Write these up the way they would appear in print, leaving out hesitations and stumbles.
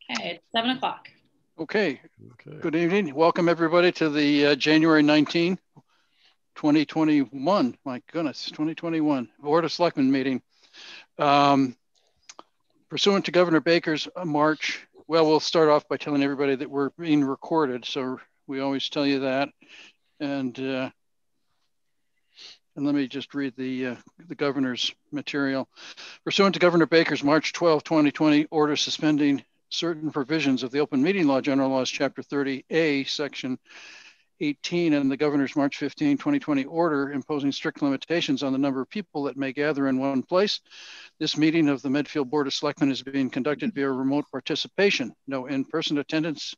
Okay, it's 7 o'clock. Okay. Good evening. Welcome everybody to the January 19, 2021. My goodness, 2021 Board of Selectmen meeting. Pursuant to Governor Baker's March, well, we'll start off by telling everybody that we're being recorded. So we always tell you that. And let me just read the governor's material. Pursuant to Governor Baker's March 12, 2020 order suspending certain provisions of the Open Meeting Law, General Laws, Chapter 30A, Section 18, and the Governor's March 15, 2020 order imposing strict limitations on the number of people that may gather in one place. This meeting of the Medfield Board of Selectmen is being conducted via remote participation. No in-person attendance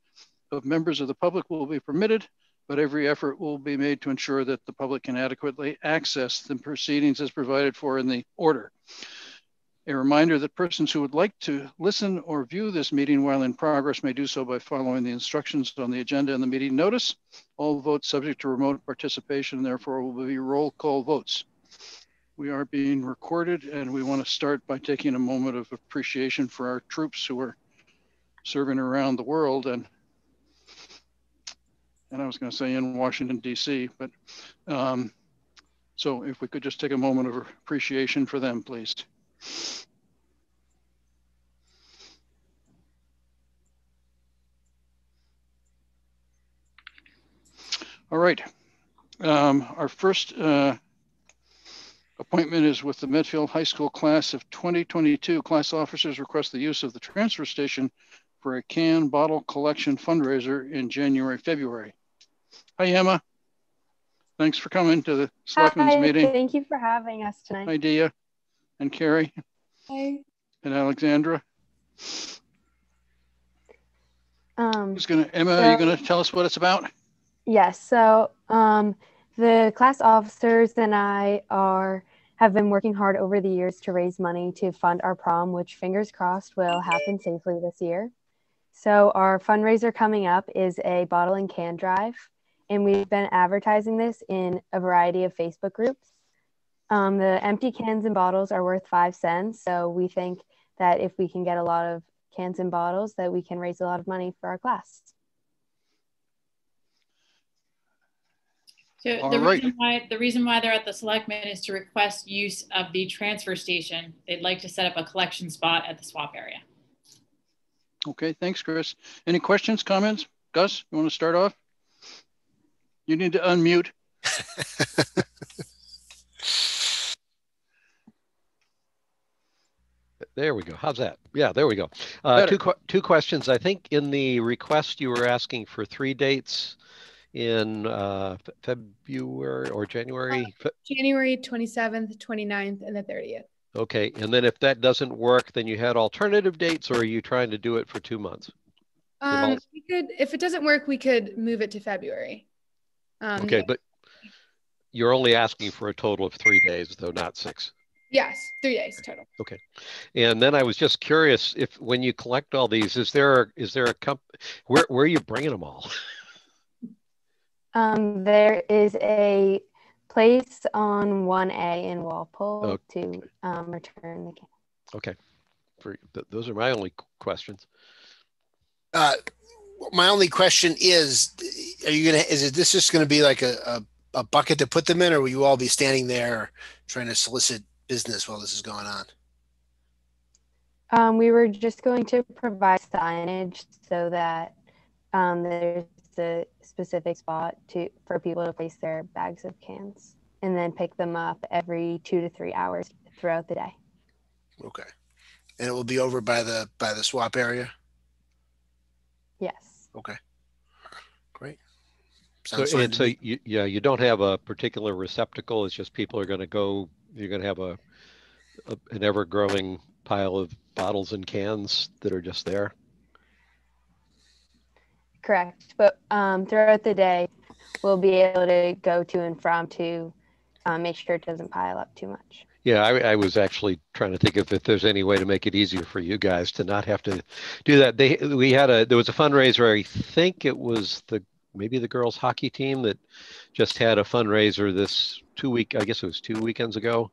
of members of the public will be permitted, but every effort will be made to ensure that the public can adequately access the proceedings as provided for in the order. A reminder that persons who would like to listen or view this meeting while in progress may do so by following the instructions on the agenda and the meeting notice. All votes subject to remote participation, therefore, will be roll call votes. We are being recorded, and we want to start by taking a moment of appreciation for our troops who are serving around the world, and I was going to say in Washington, D.C., but so if we could just take a moment of appreciation for them, please. All right. Our first appointment is with the Medfield High School class of 2022. Class officers request the use of the transfer station for a can bottle collection fundraiser in January, February. Hi, Emma. Thanks for coming to the Selectmen's meeting. Thank you for having us tonight. Hi, Dia and Carrie. Hi. And Alexandra. Emma, are you going to tell us what it's about? Yes. So the class officers and I have been working hard over the years to raise money to fund our prom, which fingers crossed will happen safely this year. So our fundraiser coming up is a bottle and can drive, and we've been advertising this in a variety of Facebook groups. The empty cans and bottles are worth 5 cents. So we think that if we can get a lot of cans and bottles, that we can raise a lot of money for our class. So the reason why they're at the Selectmen is to request use of the transfer station. They'd like to set up a collection spot at the swap area. Okay, thanks, Chris. Any questions, comments? Gus, you want to start off? You need to unmute. There we go. How's that? Yeah, there we go. Two questions. I think in the request you were asking for 3 dates in February or January? January 27th, 29th, and the 30th. Okay, and then if that doesn't work, then you had alternative dates, or are you trying to do it for 2 months? We could, if it doesn't work, we could move it to February. Okay, but you're only asking for a total of 3 days, though, not 6. Yes, 3 days total. Okay, and then I was just curious if when you collect all these, is there a where are you bringing them all? There is a place on 1A in Walpole to return the can. Okay, those are my only questions. My only question is, is this just going to be like a bucket to put them in, or will you all be standing there trying to solicit business while this is going on? We were just going to provide signage so that there's a specific spot for people to place their bags of cans, and then pick them up every 2 to 3 hours throughout the day. Okay, and it will be over by the swap area. Yes. Okay. Great. So you don't have a particular receptacle. It's just people are going to go. You're going to have an ever-growing pile of bottles and cans that are just there. Correct, but throughout the day, we'll be able to go to and from to make sure it doesn't pile up too much. Yeah, I was actually trying to think if there's any way to make it easier for you guys to not have to do that. There was a fundraiser. I think it was maybe the girls hockey team that just had a fundraiser this 2 weekends ago,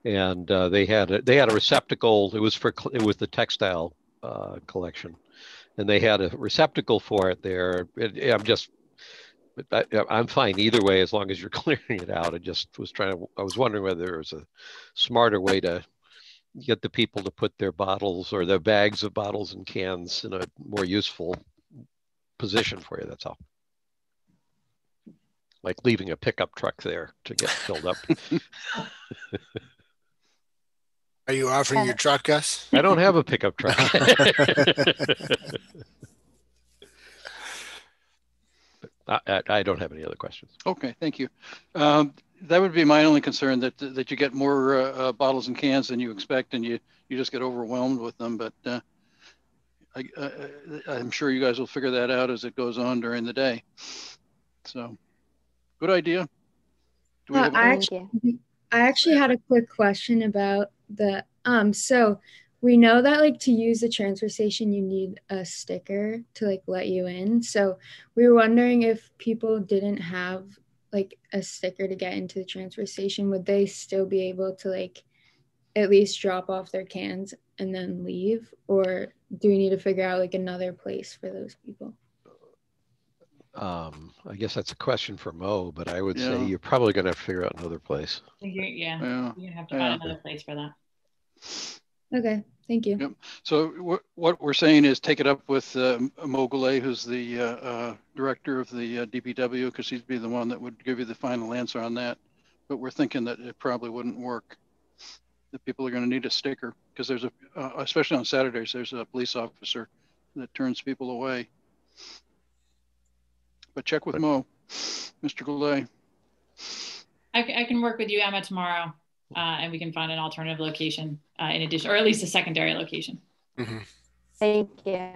and they had a receptacle. It was the textile collection, and they had a receptacle for it there. I'm fine either way as long as you're clearing it out. I was wondering whether there was a smarter way to get the people to put their bottles or their bags of bottles and cans in a more useful position for you. That's all. Like leaving a pickup truck there to get filled up. Are you offering your truck, Gus? I don't have a pickup truck. I don't have any other questions. Okay, thank you. That would be my only concern, that you get more bottles and cans than you expect, and you just get overwhelmed with them. But I'm sure you guys will figure that out as it goes on during the day. So, good idea. Do we have I actually had a quick question about the so we know that like to use the transfer station you need a sticker to like let you in. So we were wondering if people didn't have like a sticker to get into the transfer station, would they still be able to like at least drop off their cans and then leave, or do we need to figure out like another place for those people? I guess that's a question for Mo, but I would say you're probably going to figure out another place. You're gonna have to find another place for that. Okay, thank you. Yep. So what we're saying is take it up with Mo Goulet, who's the director of the DPW, because he'd be the one that would give you the final answer on that. But we're thinking that it probably wouldn't work. That people are going to need a sticker, because there's especially on Saturdays, there's a police officer that turns people away. But check with Mo, Mr. Goulet. I can work with you, Emma, tomorrow, and we can find an alternative location in addition, or at least a secondary location. Mm-hmm. Thank you.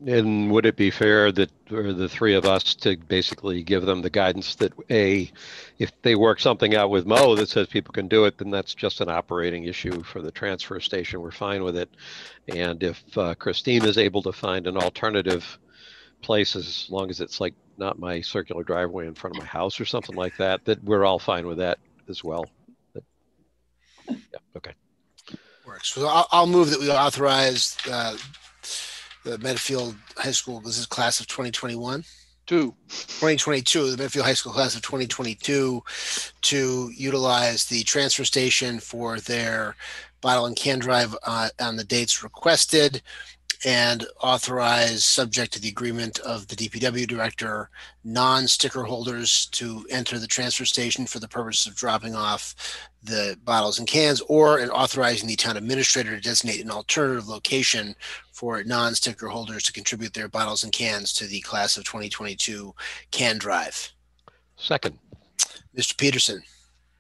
And would it be fair that for the three of us to basically give them the guidance that if they work something out with Mo that says people can do it, then that's just an operating issue for the transfer station. We're fine with it. And if Christine is able to find an alternative place, as long as it's like not my circular driveway in front of my house or something like that, that we're all fine with that as well. Yeah, okay. Works. So I'll move that we authorize the Medfield High School, this is class of 2022, the Medfield High School class of 2022, to utilize the transfer station for their bottle and can drive on the dates requested, and authorize, subject to the agreement of the DPW director, non-sticker holders to enter the transfer station for the purpose of dropping off the bottles and cans, or and authorizing the town administrator to designate an alternative location for non-sticker holders to contribute their bottles and cans to the class of 2022 can drive. Second. Mr. Peterson.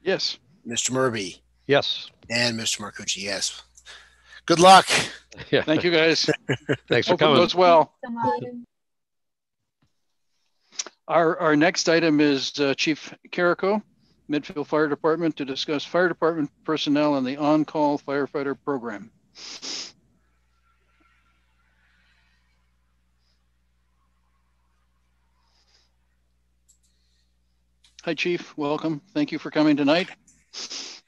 Yes. Mr. Murby. Yes. And Mr. Marcucci. Yes. Good luck. Yeah. Thank you, guys. Thanks for Hope coming. It goes well. Thank you so much. Our next item is Chief Carrico, Medfield Fire Department, to discuss fire department personnel and the on-call firefighter program. Hi, Chief. Welcome. Thank you for coming tonight.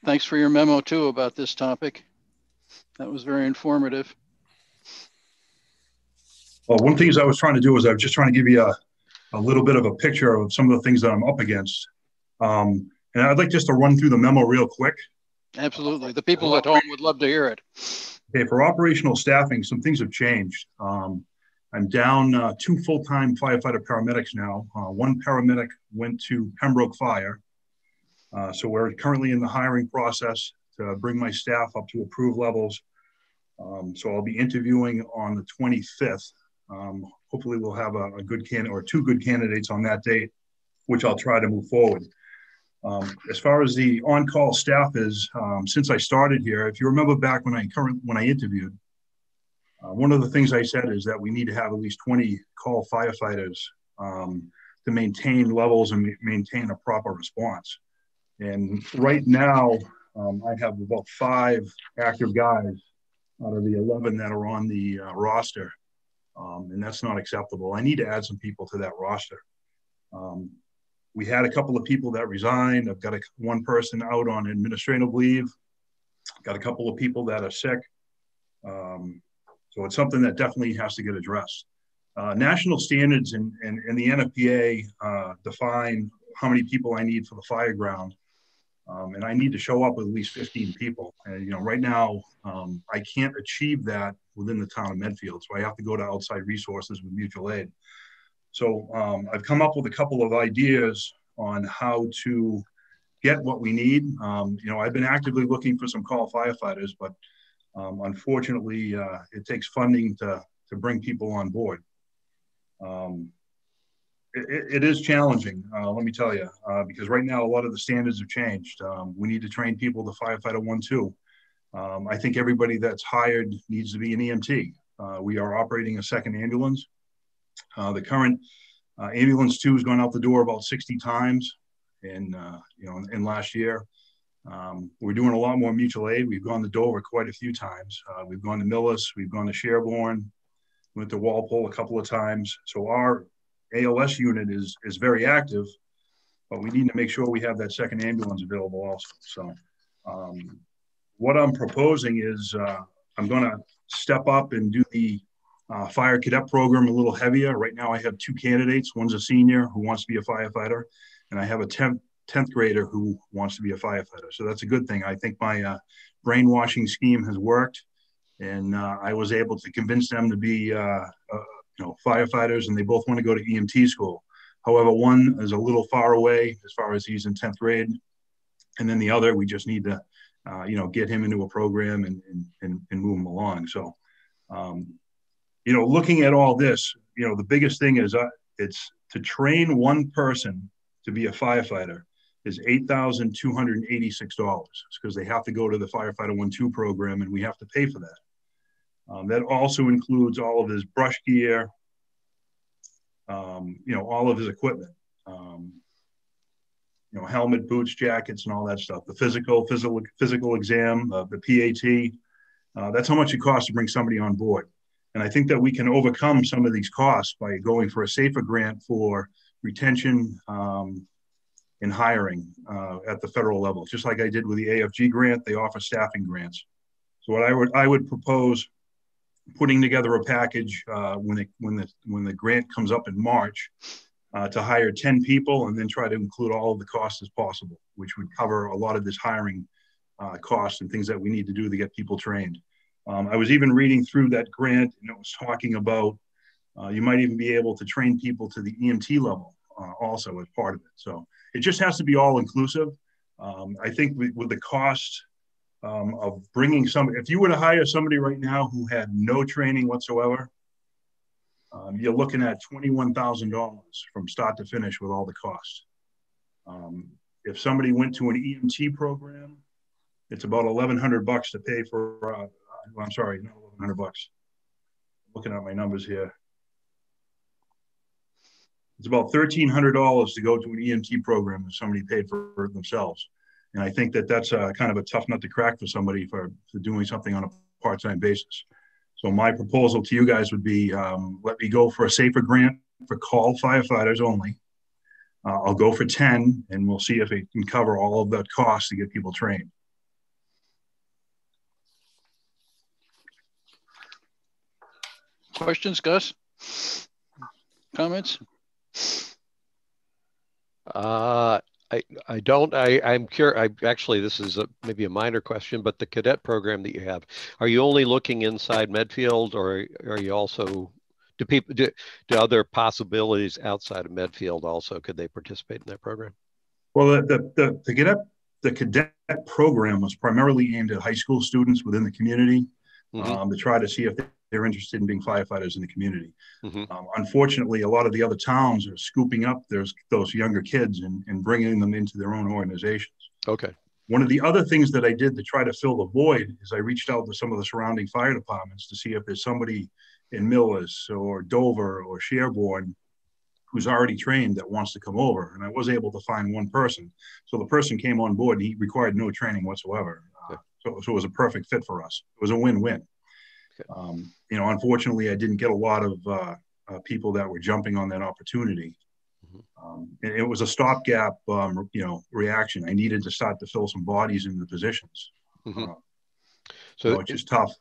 Thanks for your memo, too, about this topic. That was very informative. Well, one of the things I was trying to do is I was just trying to give you a little bit of a picture of some of the things that I'm up against. And I'd like just to run through the memo real quick. Absolutely. The people at home would love to hear it. Okay, for operational staffing, some things have changed. I'm down 2 full-time firefighter paramedics now. One paramedic went to Pembroke Fire. So we're currently in the hiring process to bring my staff up to approved levels. So I'll be interviewing on the 25th. Hopefully we'll have a good candidate or 2 good candidates on that date, which I'll try to move forward. As far as the on-call staff is, since I started here, if you remember back when I interviewed, one of the things I said is that we need to have at least 20 call firefighters to maintain levels and maintain a proper response. And right now, I have about 5 active guys out of the 11 that are on the roster. And that's not acceptable. I need to add some people to that roster. We had a couple of people that resigned. I've got one person out on administrative leave. Got a couple of people that are sick. So So it's something that definitely has to get addressed. National standards and the NFPA define how many people I need for the fire ground. And I need to show up with at least 15 people. And, right now, I can't achieve that within the town of Medfield. So I have to go to outside resources with mutual aid. So I've come up with a couple of ideas on how to get what we need. I've been actively looking for some call firefighters, but unfortunately, it takes funding to bring people on board. It is challenging, let me tell you, because right now a lot of the standards have changed. We need to train people to firefighter 1-2. I think everybody that's hired needs to be an EMT. We are operating a second ambulance. The current ambulance 2 has gone out the door about 60 times in last year. We're doing a lot more mutual aid. We've gone to Dover quite a few times. We've gone to Millis, we've gone to Sherborne, went to Walpole a couple of times. So our ALS unit is very active, but we need to make sure we have that second ambulance available also. So what I'm proposing is I'm going to step up and do the fire cadet program a little heavier. Right now I have 2 candidates. One's a senior who wants to be a firefighter, and I have a 10th grader who wants to be a firefighter. So that's a good thing. I think my brainwashing scheme has worked, and I was able to convince them to be firefighters, and they both want to go to EMT school. However, one is a little far away as far as he's in 10th grade. And then the other, we just need to, get him into a program and move him along. So, looking at all this, the biggest thing is it's to train one person to be a firefighter is $8,286 because they have to go to the firefighter 1-2 program, and we have to pay for that. That also includes all of his brush gear, all of his equipment, helmet, boots, jackets, and all that stuff. The physical exam, the PAT. That's how much it costs to bring somebody on board. And I think that we can overcome some of these costs by going for a safer grant for retention and hiring at the federal level. Just like I did with the AFG grant, they offer staffing grants. So what I would propose putting together a package when the grant comes up in March to hire 10 people and then try to include all of the costs as possible, which would cover a lot of this hiring costs and things that we need to do to get people trained. I was even reading through that grant, and it was talking about you might even be able to train people to the EMT level also as part of it. So it just has to be all inclusive. I think with the cost of bringing somebody, if you were to hire somebody right now who had no training whatsoever, you're looking at $21,000 from start to finish with all the costs. If somebody went to an EMT program, it's about $1,100 to pay for, I'm sorry, not $1,100. Looking at my numbers here. It's about $1,300 to go to an EMT program if somebody paid for it themselves. And I think that that's kind of a tough nut to crack for somebody for doing something on a part-time basis. So my proposal to you guys would be, let me go for a safer grant for call firefighters only. I'll go for 10, and we'll see if it can cover all of that cost to get people trained. Questions, Gus? Comments? I don't. I'm curious. Actually, this is maybe a minor question, but the cadet program that you have, are you only looking inside Medfield, or are you also do other possibilities outside of Medfield also? Could they participate in that program? Well, the cadet program was primarily aimed at high school students within the community to try to see if they're interested in being firefighters in the community. Unfortunately, a lot of the other towns are scooping up those younger kids and bringing them into their own organizations. Okay. One of the other things that I did to try to fill the void is I reached out to some of the surrounding fire departments to see if there's somebody in Millis or Dover or Sherborne who's already trained that wants to come over. And I was able to find one person. So the person came on board and he required no training whatsoever. So it was a perfect fit for us. It was a win-win. Unfortunately, I didn't get a lot of people that were jumping on that opportunity. It was a stopgap, reaction. I needed to start to fill some bodies in the positions. So it's just tough.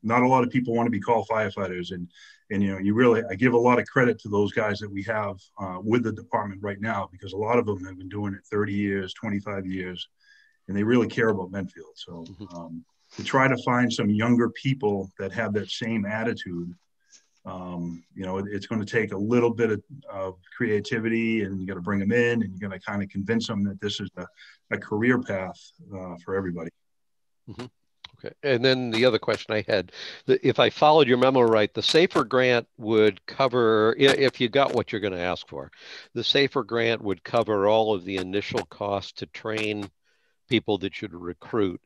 Not a lot of people want to be called firefighters, and I give a lot of credit to those guys that we have with the department right now, because a lot of them have been doing it 30 years, 25 years, and they really care about Medfield. So to try to find some younger people that have that same attitude, it's going to take a little bit of creativity, and you got to bring them in, and you got to kind of convince them that this is a career path for everybody. Mm-hmm. Okay. And then the other question I had, if I followed your memo right, the SAFER grant would cover, if you got what you're going to ask for, the SAFER grant would cover all of the initial costs to train people that should recruit.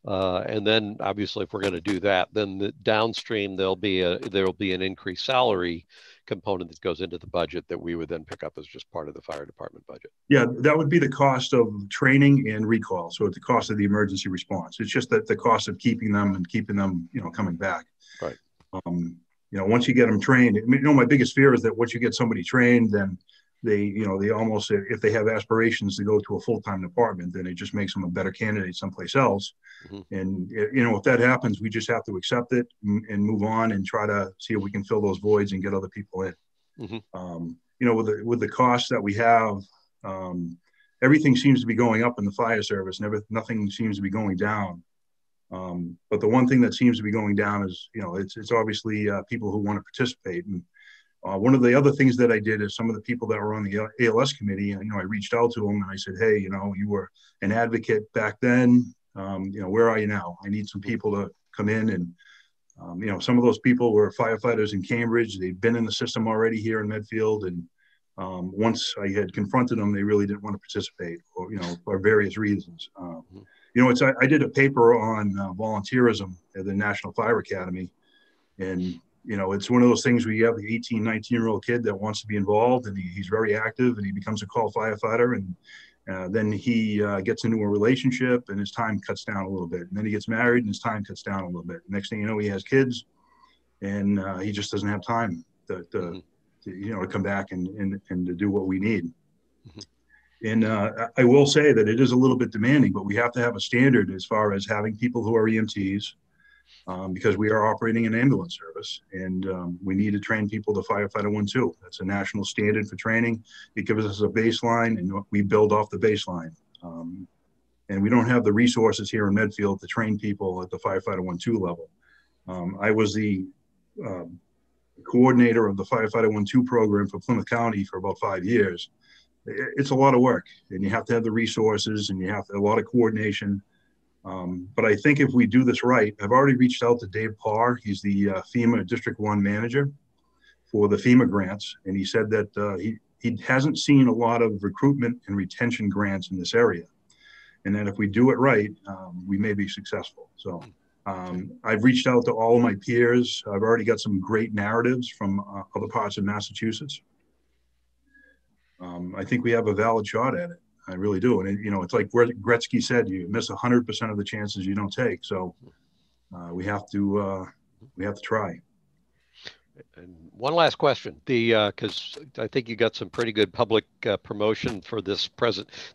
And then obviously if we're going to do that, then the downstream, there'll be an increased salary component that goes into the budget that we would then pick up as just part of the fire department budget. Yeah, that would be the cost of training and recall. So it's the cost of the emergency response. It's just that the cost of keeping them coming back. Right. Once you get them trained, my biggest fear is that once you get somebody trained, then they almost, if they have aspirations to go to a full-time department, then it just makes them a better candidate someplace else. Mm-hmm. And, if that happens, we just have to accept it and move on and try to see if we can fill those voids and get other people in. Mm-hmm. With the costs that we have, everything seems to be going up in the fire service. Nothing seems to be going down. But the one thing that seems to be going down is, it's obviously people who want to participate. And one of the other things that I did is some of the people that were on the ALS committee, I reached out to them and I said, hey, you were an advocate back then. Where are you now? I need some people to come in. And, some of those people were firefighters in Cambridge. They've been in the system already here in Medfield. And once I had confronted them, they really didn't want to participate, or, for various reasons. I did a paper on volunteerism at the National Fire Academy. And, it's one of those things where you have the 18, 19-year-old kid that wants to be involved, and he's very active, and he becomes a call firefighter. And then he gets into a relationship, and his time cuts down a little bit. And then he gets married, and his time cuts down a little bit. Next thing you know, he has kids, and he just doesn't have time to come back and to do what we need. Mm-hmm. And I will say that it is a little bit demanding, but we have to have a standard as far as having people who are EMTs, because we are operating an ambulance service, and we need to train people to firefighter 1-2. That's a national standard for training. It gives us a baseline, and we build off the baseline. And we don't have the resources here in Medfield to train people at the firefighter 1-2 level. I was the coordinator of the firefighter 1-2 program for Plymouth County for about 5 years. It's a lot of work, and you have to have the resources, and you have a lot of coordination. But I think if we do this right, I've already reached out to Dave Parr. He's the FEMA District 1 manager for the FEMA grants. And he said that he hasn't seen a lot of recruitment and retention grants in this area. And that if we do it right, we may be successful. So I've reached out to all of my peers. I've already got some great narratives from other parts of Massachusetts. I think we have a valid shot at it. I really do. And, it's like Gretzky said, you miss 100% of the chances you don't take. So we have to try. And one last question, because I think you got some pretty good public promotion for this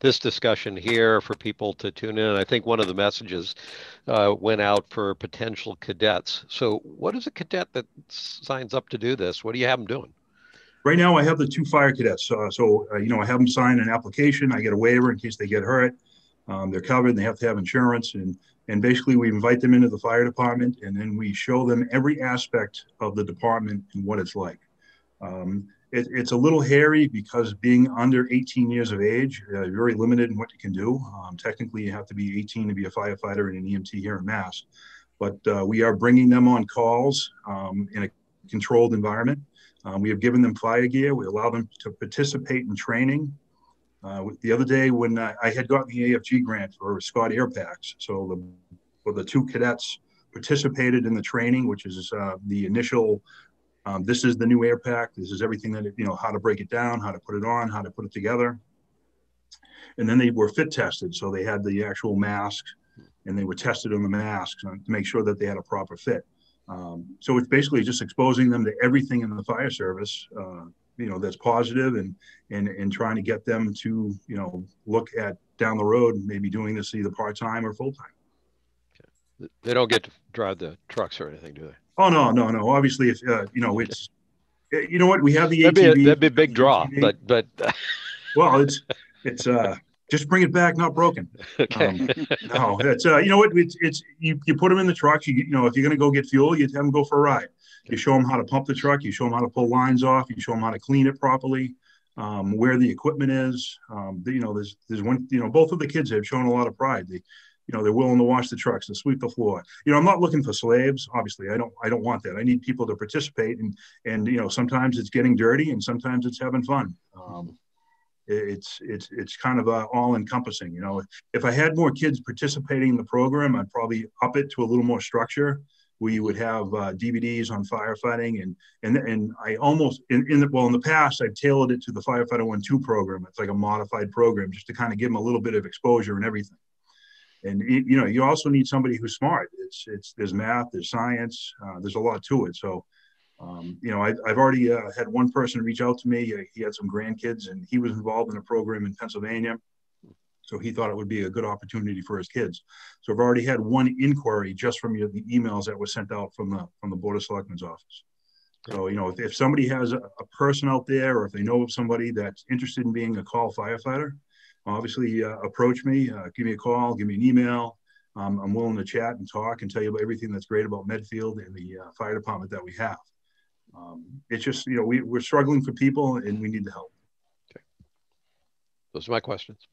discussion here for people to tune in. I think one of the messages went out for potential cadets. So what is a cadet that signs up to do this? What do you have them doing? Right now, I have the 2 fire cadets. I have them sign an application. I get a waiver in case they get hurt. They're covered, and they have to have insurance. And basically, we invite them into the fire department, and then we show them every aspect of the department and what it's like. It's a little hairy because being under 18 years of age, you're very limited in what you can do. Technically, you have to be 18 to be a firefighter and an EMT here in Mass. But we are bringing them on calls in a controlled environment. We have given them fire gear. We allow them to participate in training. The other day when I had gotten the AFG grant for Scott Air Packs, so the 2 cadets participated in the training, which is the initial, this is the new air pack. This is everything that, how to break it down, how to put it on, how to put it together. And then they were fit tested. So they had the actual masks, and they were tested on the masks to make sure that they had a proper fit. So it's basically just exposing them to everything in the fire service, that's positive, and trying to get them to, look at down the road, maybe doing this either part-time or full-time. Okay. They don't get to drive the trucks or anything, do they? Oh, no. Obviously, if, it's, you know what, we have the That'd ATV. be a big draw, but well, it's just bring it back, not broken. okay. No, it's you know what, it's you put them in the trucks. If you're going to go get fuel, you have them go for a ride. You show them how to pump the truck. You show them how to pull lines off. You show them how to clean it properly, where the equipment is. There's one. Both of the kids have shown a lot of pride. They're willing to wash the trucks, to sweep the floor. I'm not looking for slaves. Obviously, I don't want that. I need people to participate, and sometimes it's getting dirty, and sometimes it's having fun. It's kind of all encompassing. If I had more kids participating in the program, I'd probably up it to a little more structure. We would have DVDs on firefighting, and I almost in the past I've tailored it to the Firefighter 1-2 program. It's like a modified program just to kind of give them a little bit of exposure and everything. And you also need somebody who's smart. There's math, there's science, there's a lot to it. So I've already had one person reach out to me. He had some grandkids, and he was involved in a program in Pennsylvania. So he thought it would be a good opportunity for his kids. So I've already had one inquiry just from the emails that were sent out from the Board of Selectmen's office. So, if somebody has a person out there, or if they know of somebody that's interested in being a call firefighter, obviously approach me, give me a call, give me an email. I'm willing to chat and talk and tell you about everything that's great about Medfield and the fire department that we have. It's just, we're struggling for people, and we need the help. Okay. Those are my questions.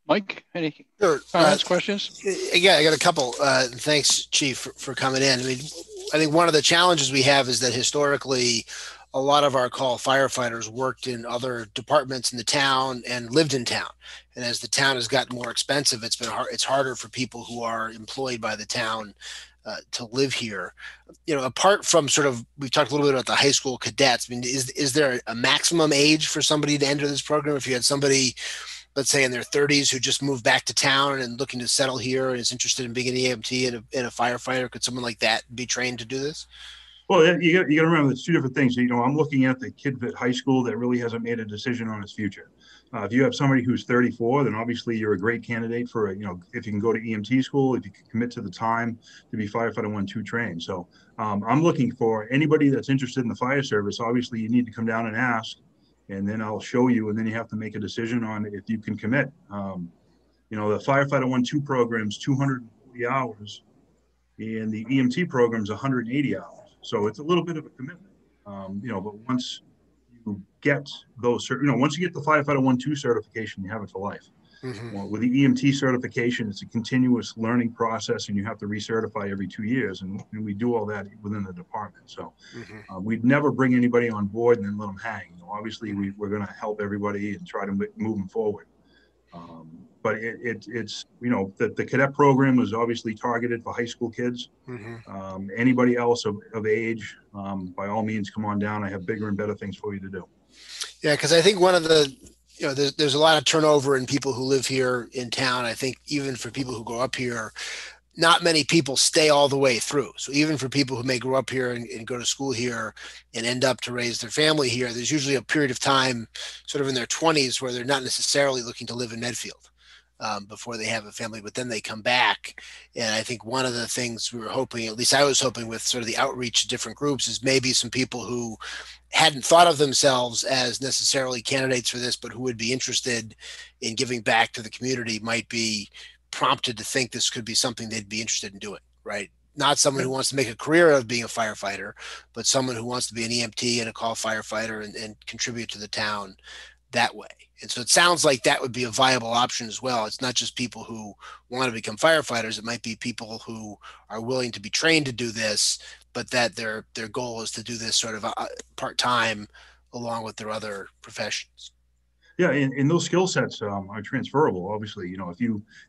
Mike, any Sure. comments, questions? Yeah, I got a couple. Thanks, Chief, for coming in. I think one of the challenges we have is that historically, a lot of our call firefighters worked in other departments in the town and lived in town. And as the town has gotten more expensive, it's harder for people who are employed by the town to live here. Apart from we've talked a little bit about the high school cadets. Is there a maximum age for somebody to enter this program? If you had somebody, let's say in their 30s, who just moved back to town and looking to settle here and is interested in being an EMT and a firefighter, could someone like that be trained to do this? Well, you got to remember there's two different things. I'm looking at the kid at high school that really hasn't made a decision on his future. If you have somebody who's 34, then obviously you're a great candidate for, if you can go to EMT school, if you can commit to the time to be Firefighter 1-2 trained. So I'm looking for anybody that's interested in the fire service. Obviously, you need to come down and ask, and then I'll show you, and then you have to make a decision on if you can commit. The Firefighter 1-2 program is 240 hours, and the EMT program is 180 hours. So it's a little bit of a commitment, but once you get those, once you get the Firefighter 1-2 certification, you have it for life. Mm-hmm. Well, with the EMT certification, it's a continuous learning process, and you have to recertify every 2 years. And we do all that within the department. So we'd never bring anybody on board and then let them hang. Obviously, we're going to help everybody and try to move them forward. But it's the cadet program was obviously targeted for high school kids. Mm-hmm. Anybody else of age, by all means, come on down. I have bigger and better things for you to do. Yeah, because I think one of the, there's a lot of turnover in people who live here in town. I think even for people who grow up here, not many people stay all the way through. So even for people who may grow up here and go to school here and end up to raise their family here, there's usually a period of time sort of in their 20s where they're not necessarily looking to live in Medfield before they have a family, but then they come back. And I think one of the things we were hoping, at least I was hoping with sort of the outreach to different groups, is maybe some people who hadn't thought of themselves as necessarily candidates for this, but who would be interested in giving back to the community might be prompted to think this could be something they'd be interested in doing, right? Not someone who wants to make a career of being a firefighter, but someone who wants to be an EMT and a call firefighter and contribute to the town that way. And so it sounds like that would be a viable option as well. It's not just people who want to become firefighters. It might be people who are willing to be trained to do this, but that their goal is to do this sort of part-time along with their other professions. Yeah, and those skill sets are transferable. Obviously,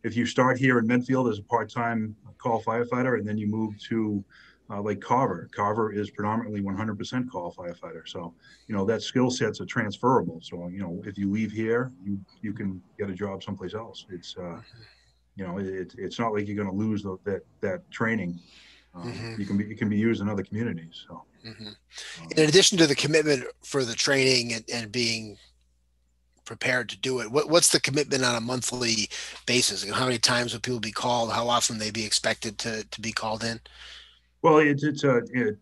if you start here in Medfield as a part-time call firefighter, and then you move to like Carver. Carver is predominantly 100% call firefighter. So, that skill sets are transferable. So, if you leave here, you can get a job someplace else. It's it's not like you're going to lose that training. It can be used in other communities. So, in addition to the commitment for the training and being prepared to do it. What's the commitment on a monthly basis? How many times would people be called? How often they be expected to be called in? Well,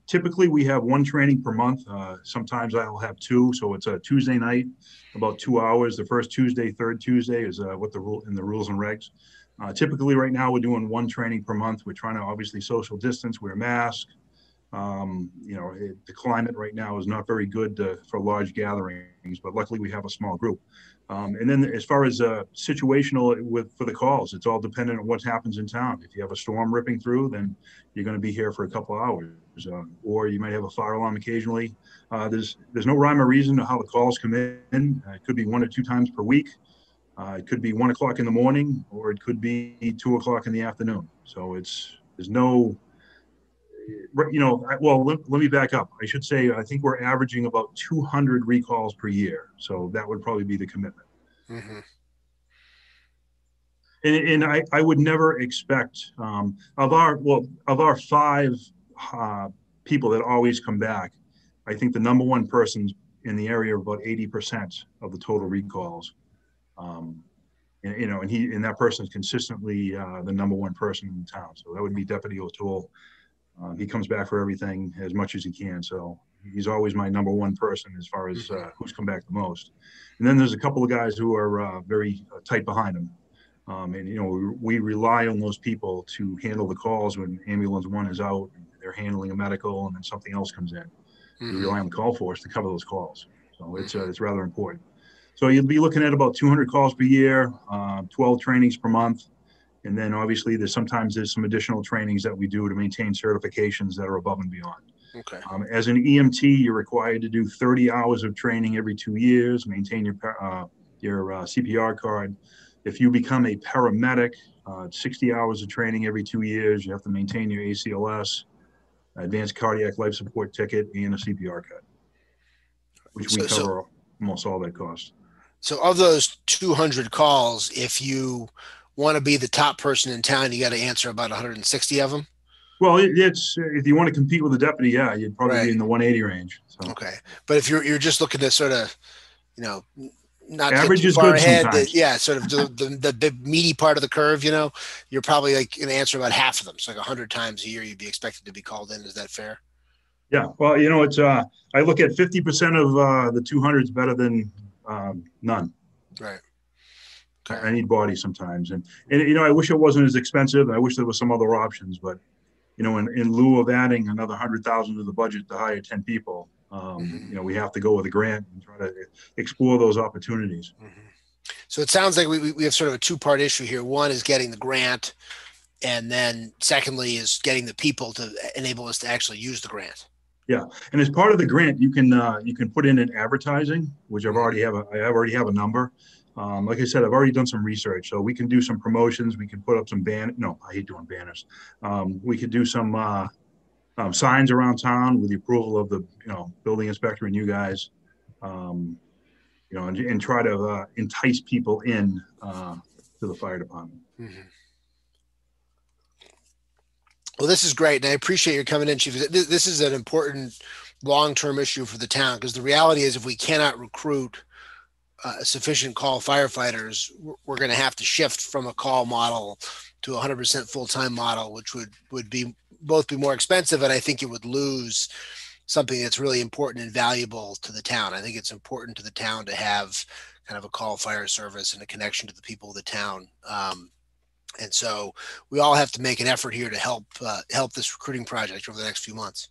typically we have one training per month. Sometimes I'll have two. So it's a Tuesday night, about 2 hours. The first Tuesday, third Tuesday is what the rules and regs. Typically right now we're doing one training per month. We're trying to obviously social distance, wear masks. The climate right now is not very good for large gatherings, but luckily we have a small group. And then as far as situational for the calls, it's all dependent on what happens in town. If you have a storm ripping through, then you're going to be here for a couple of hours, or you might have a fire alarm occasionally. There's no rhyme or reason to how the calls come in. It could be 1 or 2 times per week. It could be 1 o'clock in the morning, or it could be 2 o'clock in the afternoon. So there's no, let me back up. I should say, I think we're averaging about 200 recalls per year. So that would probably be the commitment. Mm-hmm. And I would never expect of our 5 people that always come back, I think the number one person's in the area of about 80% of the total recalls. And that person is consistently the number one person in town. So that would be Deputy O'Toole. He comes back for everything as much as he can. So he's always my number one person as far as who's come back the most. And then there's a couple of guys who are very tight behind him. We rely on those people to handle the calls when ambulance 1 is out, and they're handling a medical, and then something else comes in. We rely on the call force to cover those calls. So it's rather important. So you'll be looking at about 200 calls per year, 12 trainings per month. And then obviously there's some additional trainings that we do to maintain certifications that are above and beyond. Okay. As an EMT, you're required to do 30 hours of training every 2 years, maintain your CPR card. If you become a paramedic, 60 hours of training every 2 years. You have to maintain your ACLS, advanced cardiac life support ticket, and a CPR card, which we cover almost all that cost. So of those 200 calls, if you want to be the top person in town, you got to answer about 160 of them? Well, it's if you want to compete with a deputy, yeah, you'd probably be in the 180 range. So. Okay. But if you're just looking to sort of, not average get too is far good ahead, sometimes. sort of the meaty part of the curve, you're probably like going to answer about half of them. So like 100 times a year, you'd be expected to be called in. Is that fair? Yeah. Well, it's I look at 50% of the 200 is better than none. Right. Okay. I need bodies sometimes. And I wish it wasn't as expensive. I wish there was some other options, but in lieu of adding another 100,000 to the budget to hire 10 people, we have to go with a grant and try to explore those opportunities. So it sounds like we have sort of a 2-part issue here. One is getting the grant, and then secondly is getting the people to enable us to actually use the grant. Yeah, and as part of the grant, you can put in an advertising, which I already have a number. Like I said, I've already done some research, so we can do some promotions. We can put up some I hate doing banners. We could do some signs around town with the approval of the building inspector and you guys, and try to entice people in to the fire department. Well, this is great, and I appreciate your coming in, Chief. This is an important long-term issue for the town, because the reality is if we cannot recruit sufficient call firefighters, we're going to have to shift from a call model to a 100% full-time model, which would be more expensive, and I think it would lose something that's really important and valuable to the town. I think it's important to the town to have kind of a call fire service and a connection to the people of the town. And so we all have to make an effort here to help this recruiting project over the next few months.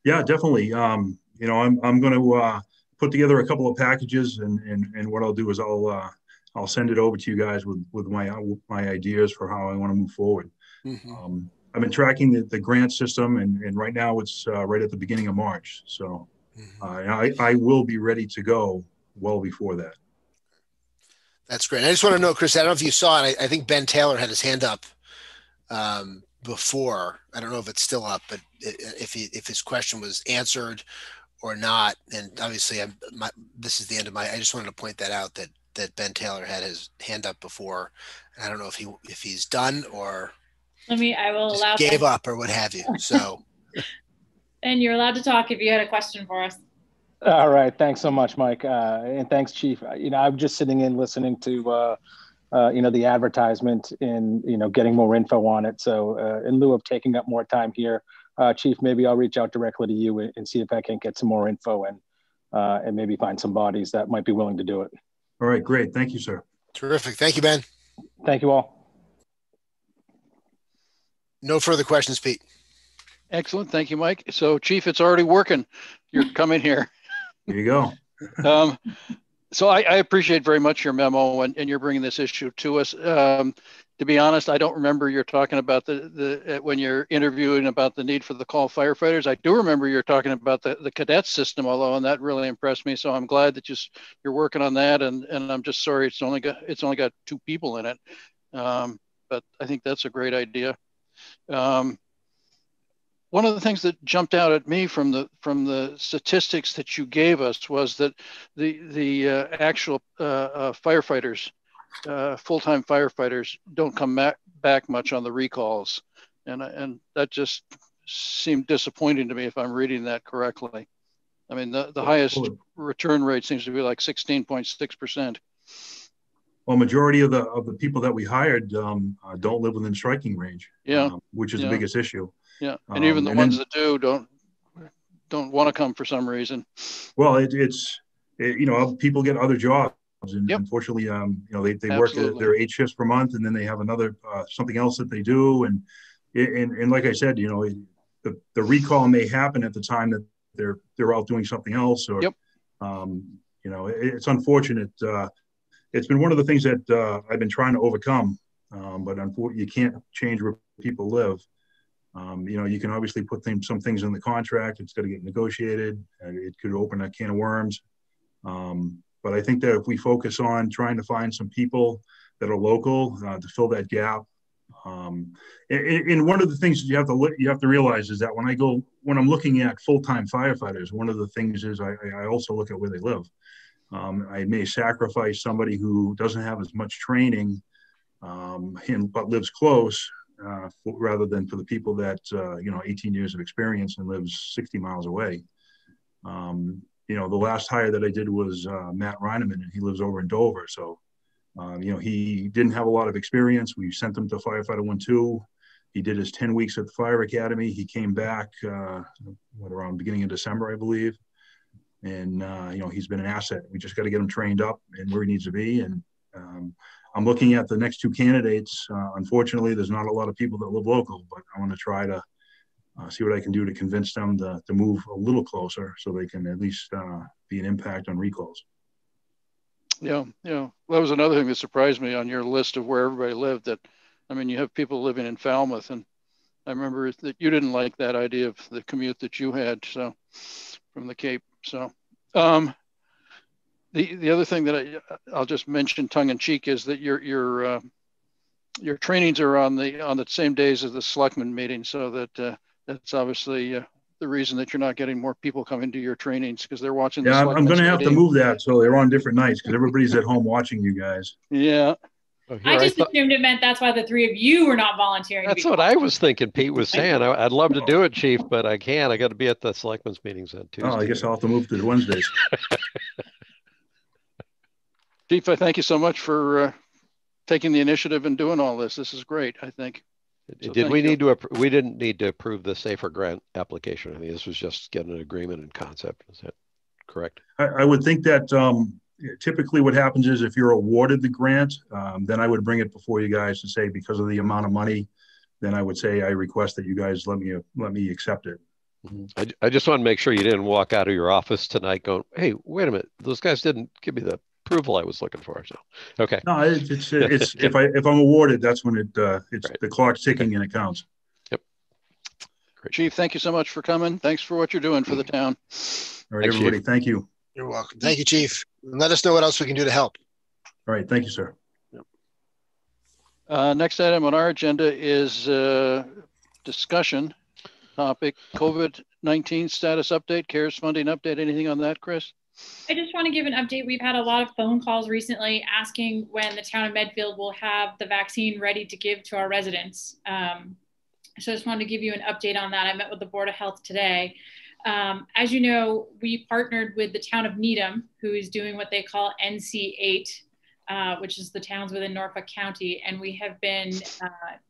Yeah, definitely. I'm going to put together a couple of packages, and what I'll do is I'll send it over to you guys with my ideas for how I want to move forward. I've been tracking the grant system, and right now it's right at the beginning of March. So I will be ready to go well before that. That's great. I just want to know, Chris, I don't know if you saw it. I think Ben Taylor had his hand up before. I don't know if it's still up, but if his question was answered or not. And obviously this is the end of I just wanted to point that out, that Ben Taylor had his hand up before. I don't know if he's done or I will allow gave up or what have you. So and you're allowed to talk if you had a question for us. All right. Thanks so much, Mike. And thanks, Chief. I'm just sitting in listening to, the advertisement and, getting more info on it. So in lieu of taking up more time here, Chief, maybe I'll reach out directly to you and see if I can get some more info and maybe find some bodies that might be willing to do it. All right, great. Thank you, sir. Terrific. Thank you, Ben. Thank you all. No further questions, Pete. Excellent. Thank you, Mike. So, Chief, it's already working. You're coming here. There you go. So I appreciate very much your memo and you're bringing this issue to us. To be honest, I don't remember you're talking about when you're interviewing about the need for the call firefighters. I do remember you're talking about the cadet system, and that really impressed me. So I'm glad that you're working on that. And I'm just sorry it's only got 2 people in it. But I think that's a great idea. One of the things that jumped out at me from the statistics that you gave us was that the actual firefighters, full-time firefighters, don't come back much on the recalls, and that just seemed disappointing to me if I'm reading that correctly. I mean, the highest return rate seems to be like 16.6%. Well, majority of the people that we hired don't live within striking range. Which is the biggest issue. Yeah, and even the ones that do don't want to come for some reason. Well, it's people get other jobs, and unfortunately, they work their 8 shifts per month, and then they have another something else that they do, and like I said, the recall may happen at the time that they're out doing something else, or it's unfortunate. It's been one of the things that I've been trying to overcome, but unfortunately, you can't change where people live. You can obviously put some things in the contract. It's got to get negotiated. It could open a can of worms. But I think that if we focus on trying to find some people that are local to fill that gap, and one of the things you have to realize is that when I'm looking at full-time firefighters, one of the things is I also look at where they live. I may sacrifice somebody who doesn't have as much training, but lives close. Rather than for the people that 18 years of experience and lives 60 miles away. The last hire that I did was Matt Reineman, and he lives over in Dover. So, he didn't have a lot of experience. We sent him to Firefighter 1-2. He did his 10 weeks at the Fire Academy. He came back around beginning of December, I believe. And he's been an asset. We just got to get him trained up and where he needs to be. And I'm looking at the next 2 candidates. Unfortunately, there's not a lot of people that live local, but I want to try to see what I can do to convince them to move a little closer so they can at least be an impact on recalls. Yeah. That was another thing that surprised me on your list of where everybody lived. You have people living in Falmouth, and I remember that you didn't like that idea of the commute that you had from the Cape. So, the other thing that I'll just mention tongue in cheek is that your trainings are on the same days as the Selectmen meeting, so that that's obviously the reason that you're not getting more people coming to your trainings, because they're watching. Yeah, I'm going to have to move that so they're on different nights because everybody's at home watching you guys. Yeah. I just assumed it meant that's why the 3 of you were not volunteering. That's what I was thinking. Pete was saying, I'd love to do it, Chief, but I can't. I got to be at the Selectmen's meetings on Tuesday. Oh, I guess I'll have to move to the Wednesdays. Chief, I thank you so much for taking the initiative and doing all this. This is great, I think. So we didn't need to approve the SAFER grant application. I mean, this was just getting an agreement in concept. Is that correct? I would think that typically what happens is if you're awarded the grant, then I would bring it before you guys to say, because of the amount of money, then I would say I request that you guys let me accept it. Mm-hmm. I just want to make sure you didn't walk out of your office tonight going, hey, wait a minute, those guys didn't give me the approval I was looking for. So, okay. No, it's if I'm awarded, that's when it's right. The clock's ticking and it counts. Yep. Great. Chief, thank you so much for coming. Thanks for what you're doing for the town. All right, thanks, everybody. Chief. Thank you. You're welcome. Thank you, Chief. And let us know what else we can do to help. All right. Thank you, sir. Yep. Next item on our agenda is discussion topic, COVID-19 status update, CARES funding update. Anything on that, Chris? I just want to give an update. We've had a lot of phone calls recently asking when the town of Medfield will have the vaccine ready to give to our residents. So I just wanted to give you an update on that. I met with the Board of Health today. As you know, we partnered with the town of Needham, who is doing what they call NC8, which is the towns within Norfolk County. And we have been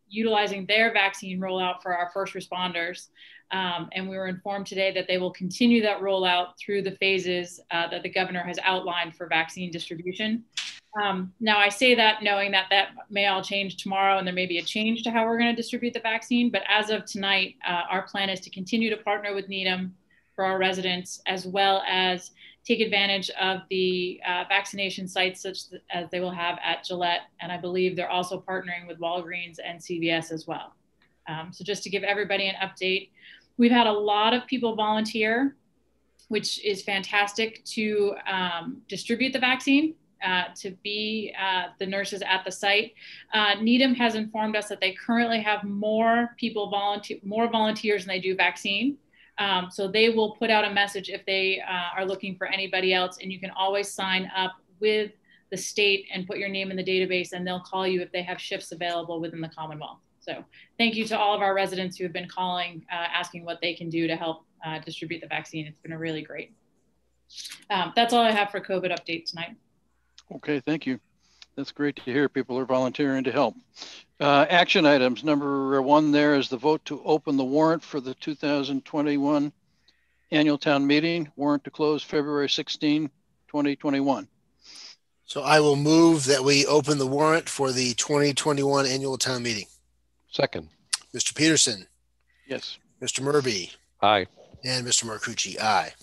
utilizing their vaccine rollout for our first responders. And we were informed today that they will continue that rollout through the phases that the governor has outlined for vaccine distribution. Now I say that knowing that that may all change tomorrow and there may be a change to how we're going to distribute the vaccine. But as of tonight, our plan is to continue to partner with Needham for our residents, as well as take advantage of the vaccination sites such as they will have at Gillette. And I believe they're also partnering with Walgreens and CVS as well. So just to give everybody an update, we've had a lot of people volunteer, which is fantastic, to distribute the vaccine, to be the nurses at the site. Needham has informed us that they currently have more volunteers than they do vaccine. So they will put out a message if they are looking for anybody else, and you can always sign up with the state and put your name in the database, and they'll call you if they have shifts available within the Commonwealth. So thank you to all of our residents who have been calling, asking what they can do to help distribute the vaccine. It's been a really great. That's all I have for COVID update tonight. Okay, thank you. That's great to hear people are volunteering to help. Action items. Number 1 there is the vote to open the warrant for the 2021 annual town meeting. Warrant to close February 16, 2021. So I will move that we open the warrant for the 2021 annual town meeting. Second. Mr. Peterson. Yes. Mr. Murby. Aye. And Mr. Marcucci. Aye.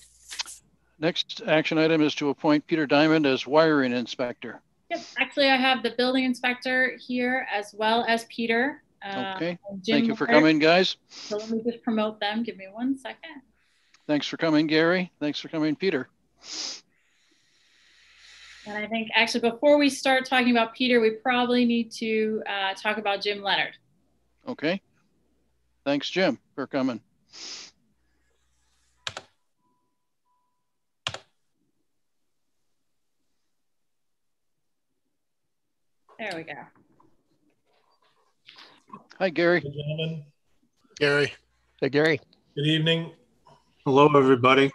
Next action item is to appoint Peter Diamond as wiring inspector. Yep. Actually, I have the building inspector here as well as Peter. Okay. Thank you for coming, guys. So let me just promote them. Give me 1 second. Thanks for coming, Gary. Thanks for coming, Peter. And I think actually before we start talking about Peter, we probably need to talk about Jim Leonard. Okay. Thanks, Jim, for coming. There we go. Hi, Gary. Hey, gentlemen. Gary. Hey, Gary. Good evening. Hello, everybody.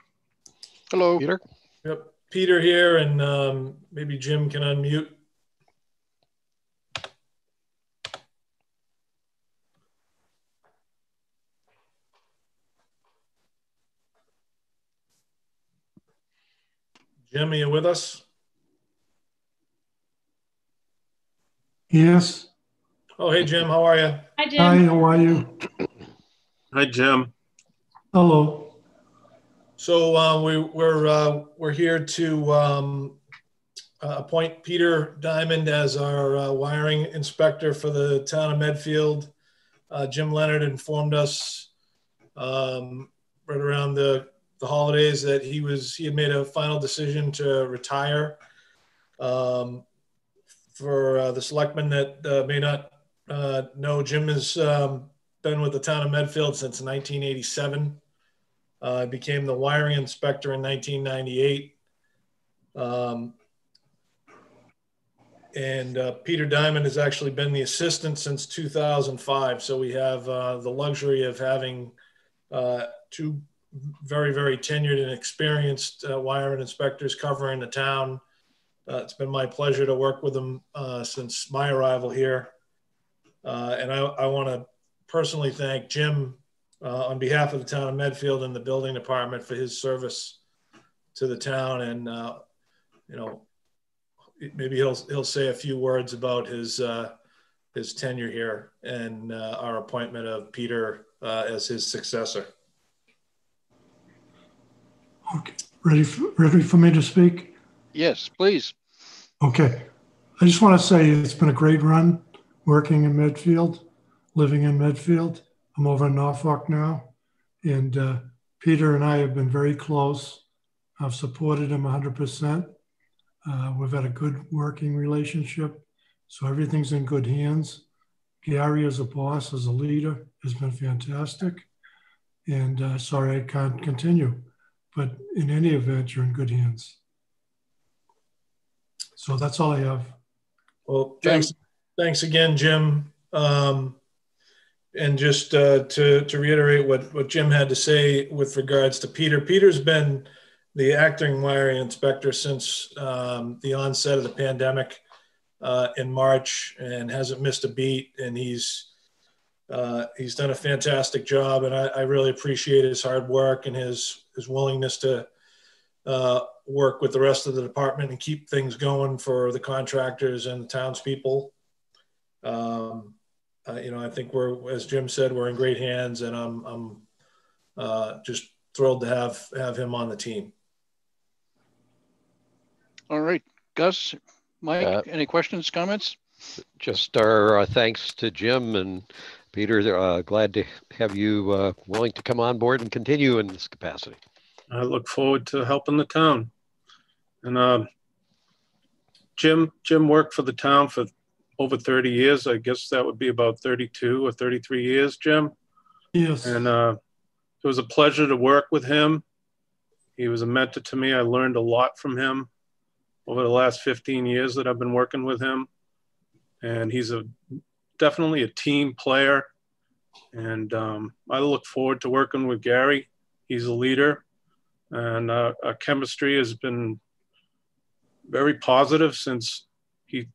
Hello. Peter. Yep. Peter here, and maybe Jim can unmute. Jim, are you with us? Yes. Oh, hey, Jim. How are you? Hi, Jim. Hi, how are you? Hi, Jim. Hello. So we're here to appoint Peter Diamond as our wiring inspector for the town of Medfield. Jim Leonard informed us right around the holidays that he had made a final decision to retire. For the selectmen that may not know, Jim has been with the town of Medfield since 1987. Became the wiring inspector in 1998. And Peter Diamond has actually been the assistant since 2005. So we have the luxury of having 2 very, very tenured and experienced wiring inspectors covering the town. It's been my pleasure to work with them since my arrival here. And I want to personally thank Jim on behalf of the town of Medfield and the building department for his service to the town. And, you know, maybe he'll say a few words about his tenure here and our appointment of Peter as his successor. Okay. Ready for me to speak? Yes, please. Okay. I just want to say it's been a great run working in Medfield, living in Medfield. I'm over in Norfolk now. And Peter and I have been very close. I've supported him 100%. We've had a good working relationship. So everything's in good hands. Gary as a boss, as a leader, has been fantastic. And sorry I can't continue. But in any event, you're in good hands. So that's all I have. Well, thanks again, Jim. And just to reiterate what Jim had to say with regards to Peter. Peter's been the acting wiring inspector since the onset of the pandemic in March, and hasn't missed a beat. And he's done a fantastic job, and I really appreciate his hard work and his willingness to work with the rest of the department and keep things going for the contractors and the townspeople. I think as Jim said, we're in great hands, and I'm just thrilled to have him on the team. All right, Gus, Mike, any questions, comments? Just our thanks to Jim and Peter. Glad to have you willing to come on board and continue in this capacity. I look forward to helping the town. And Jim worked for the town for over 30 years. I guess that would be about 32 or 33 years, Jim. Yes. And it was a pleasure to work with him. He was a mentor to me. I learned a lot from him over the last 15 years that I've been working with him. And he's definitely a team player. And I look forward to working with Gary. He's a leader. And our chemistry has been very positive since he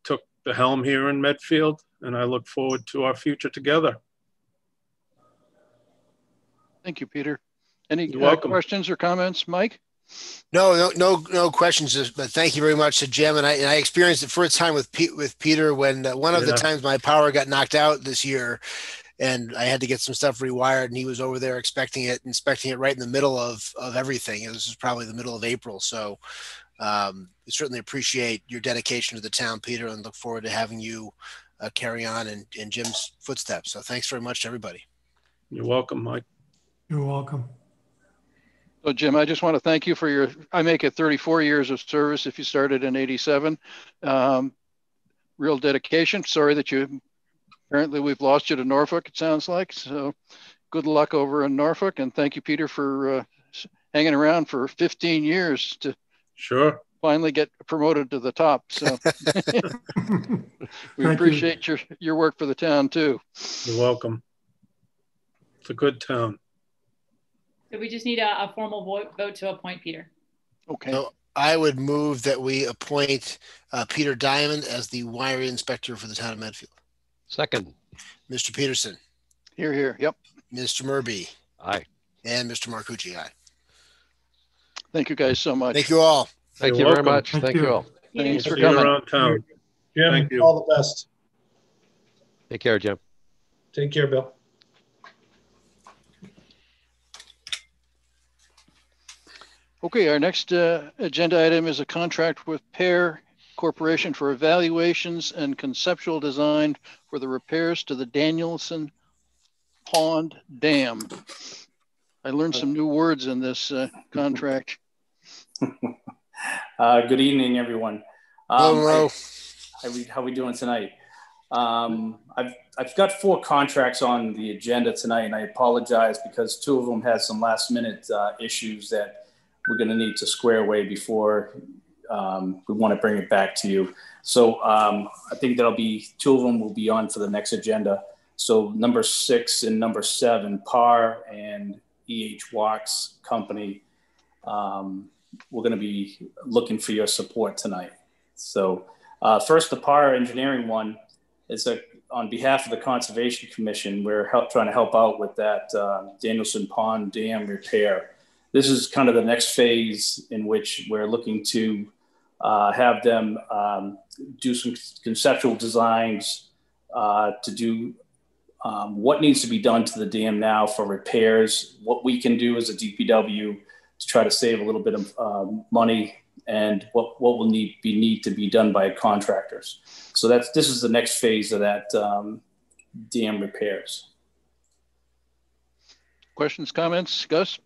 took the helm here in Medfield. And I look forward to our future together. Thank you, Peter. Any questions or comments, Mike? No questions. But thank you very much to Jim. And I experienced it first time with Peter when one of the times my power got knocked out this year, and I had to get some stuff rewired, and he was over there inspecting it right in the middle of everything. This was probably the middle of April. So we certainly appreciate your dedication to the town, Peter, and look forward to having you carry on in Jim's footsteps. So thanks very much to everybody. You're welcome, Mike. You're welcome. So Jim, I just want to thank you for I make it 34 years of service if you started in 87. Real dedication. Sorry that apparently we've lost you to Norfolk, it sounds like. So good luck over in Norfolk. And thank you, Peter, for hanging around for 15 years to finally get promoted to the top. So we appreciate your work for the town too. You're welcome. It's a good town. So we just need a formal vote to appoint Peter. Okay. So I would move that we appoint Peter Diamond as the wiring inspector for the town of Medfield. Second. Mr. Peterson. Here. Yep. Mr. Murby. Aye. And Mr. Marcucci. Aye. Thank you guys so much. Thank you all. Thank you very much. Thank you all. Thanks for coming. Around town. Jim, thank you. All the best. Take care, Jim. Take care, Bill. Okay, our next agenda item is a contract with Pear Corporation for evaluations and conceptual design for the repairs to the Danielson Pond Dam. I learned some new words in this contract. Good evening, everyone. Hello. How are we doing tonight? I've got 4 contracts on the agenda tonight, and I apologize because 2 of them had some last minute issues that we're going to need to square away before we want to bring it back to you. So I think 2 of them will be on for the next agenda. So number 6 and number 7, PAR and EH Wax Company, we're going to be looking for your support tonight. So first, the PAR engineering one is on behalf of the Conservation Commission. We're trying to help out with that Danielson Pond Dam repair. This is kind of the next phase in which we're looking to have them do some conceptual designs to do what needs to be done to the dam now for repairs, what we can do as a DPW to try to save a little bit of money, and what will need to be done by contractors. So this is the next phase of that dam repairs. Questions, comments, Gus?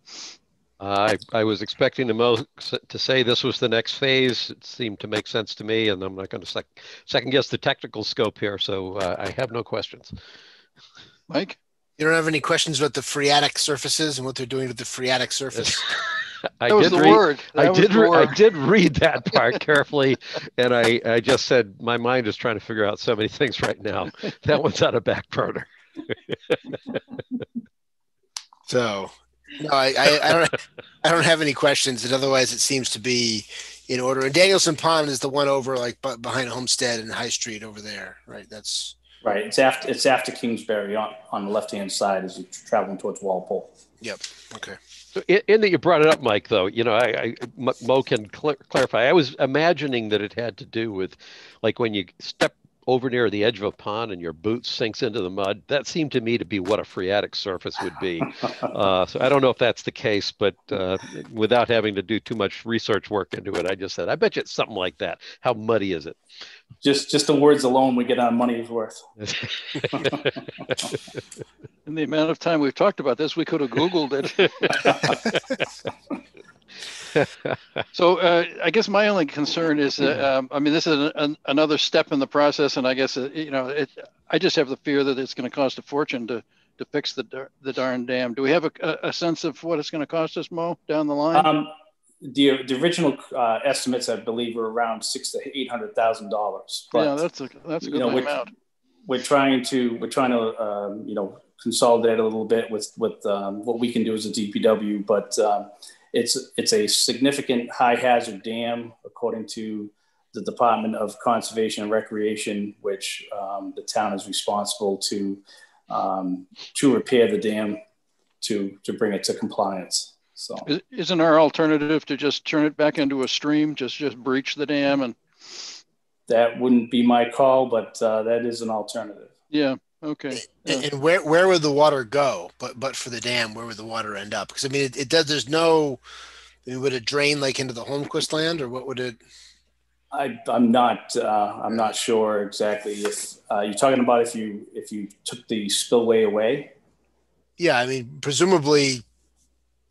I was expecting to say this was the next phase. It seemed to make sense to me, and I'm not going to second guess the technical scope here, so I have no questions. Mike? You don't have any questions about the phreatic surfaces and what they're doing with the phreatic surface? I did read that part carefully, and I just said my mind is trying to figure out so many things right now. That one's on a back burner. So, no, I don't have any questions. And otherwise, it seems to be in order. And Danielson Pond is the one over like behind Homestead and High Street over there, right? That's right. It's after Kingsbury on the left hand side as you're traveling towards Walpole. Yep. Okay. In that you brought it up, Mike, though, Mo can clarify. I was imagining that it had to do with, like, when you step over near the edge of a pond and your boot sinks into the mud. That seemed to me to be what a phreatic surface would be. So I don't know if that's the case, but without having to do too much research work into it, I just said, I bet you it's something like that. How muddy is it? Just the words alone, we get our money's worth. In the amount of time we've talked about this, we could have Googled it. So I guess my only concern is, I mean, this is another step in the process, and I guess I just have the fear that it's going to cost a fortune to fix the darn dam. Do we have a sense of what it's going to cost us, Mo, down the line? The original estimates, I believe, were around $600,000 to $800,000. Yeah, that's a good amount. We're trying to consolidate a little bit with what we can do as a DPW, but it's a significant high hazard dam according to the Department of Conservation and Recreation, which the town is responsible to repair the dam to bring it to compliance. So isn't our alternative to just turn it back into a stream, just breach the dam? And that wouldn't be my call, but that is an alternative. Yeah. Okay. And where would the water go? But for the dam, where would the water end up? Because I mean, it does. There's no. I mean, would it drain like into the Holmquist land, or what would it? I'm not sure exactly. If you're talking about if you took the spillway away. Yeah, I mean, presumably,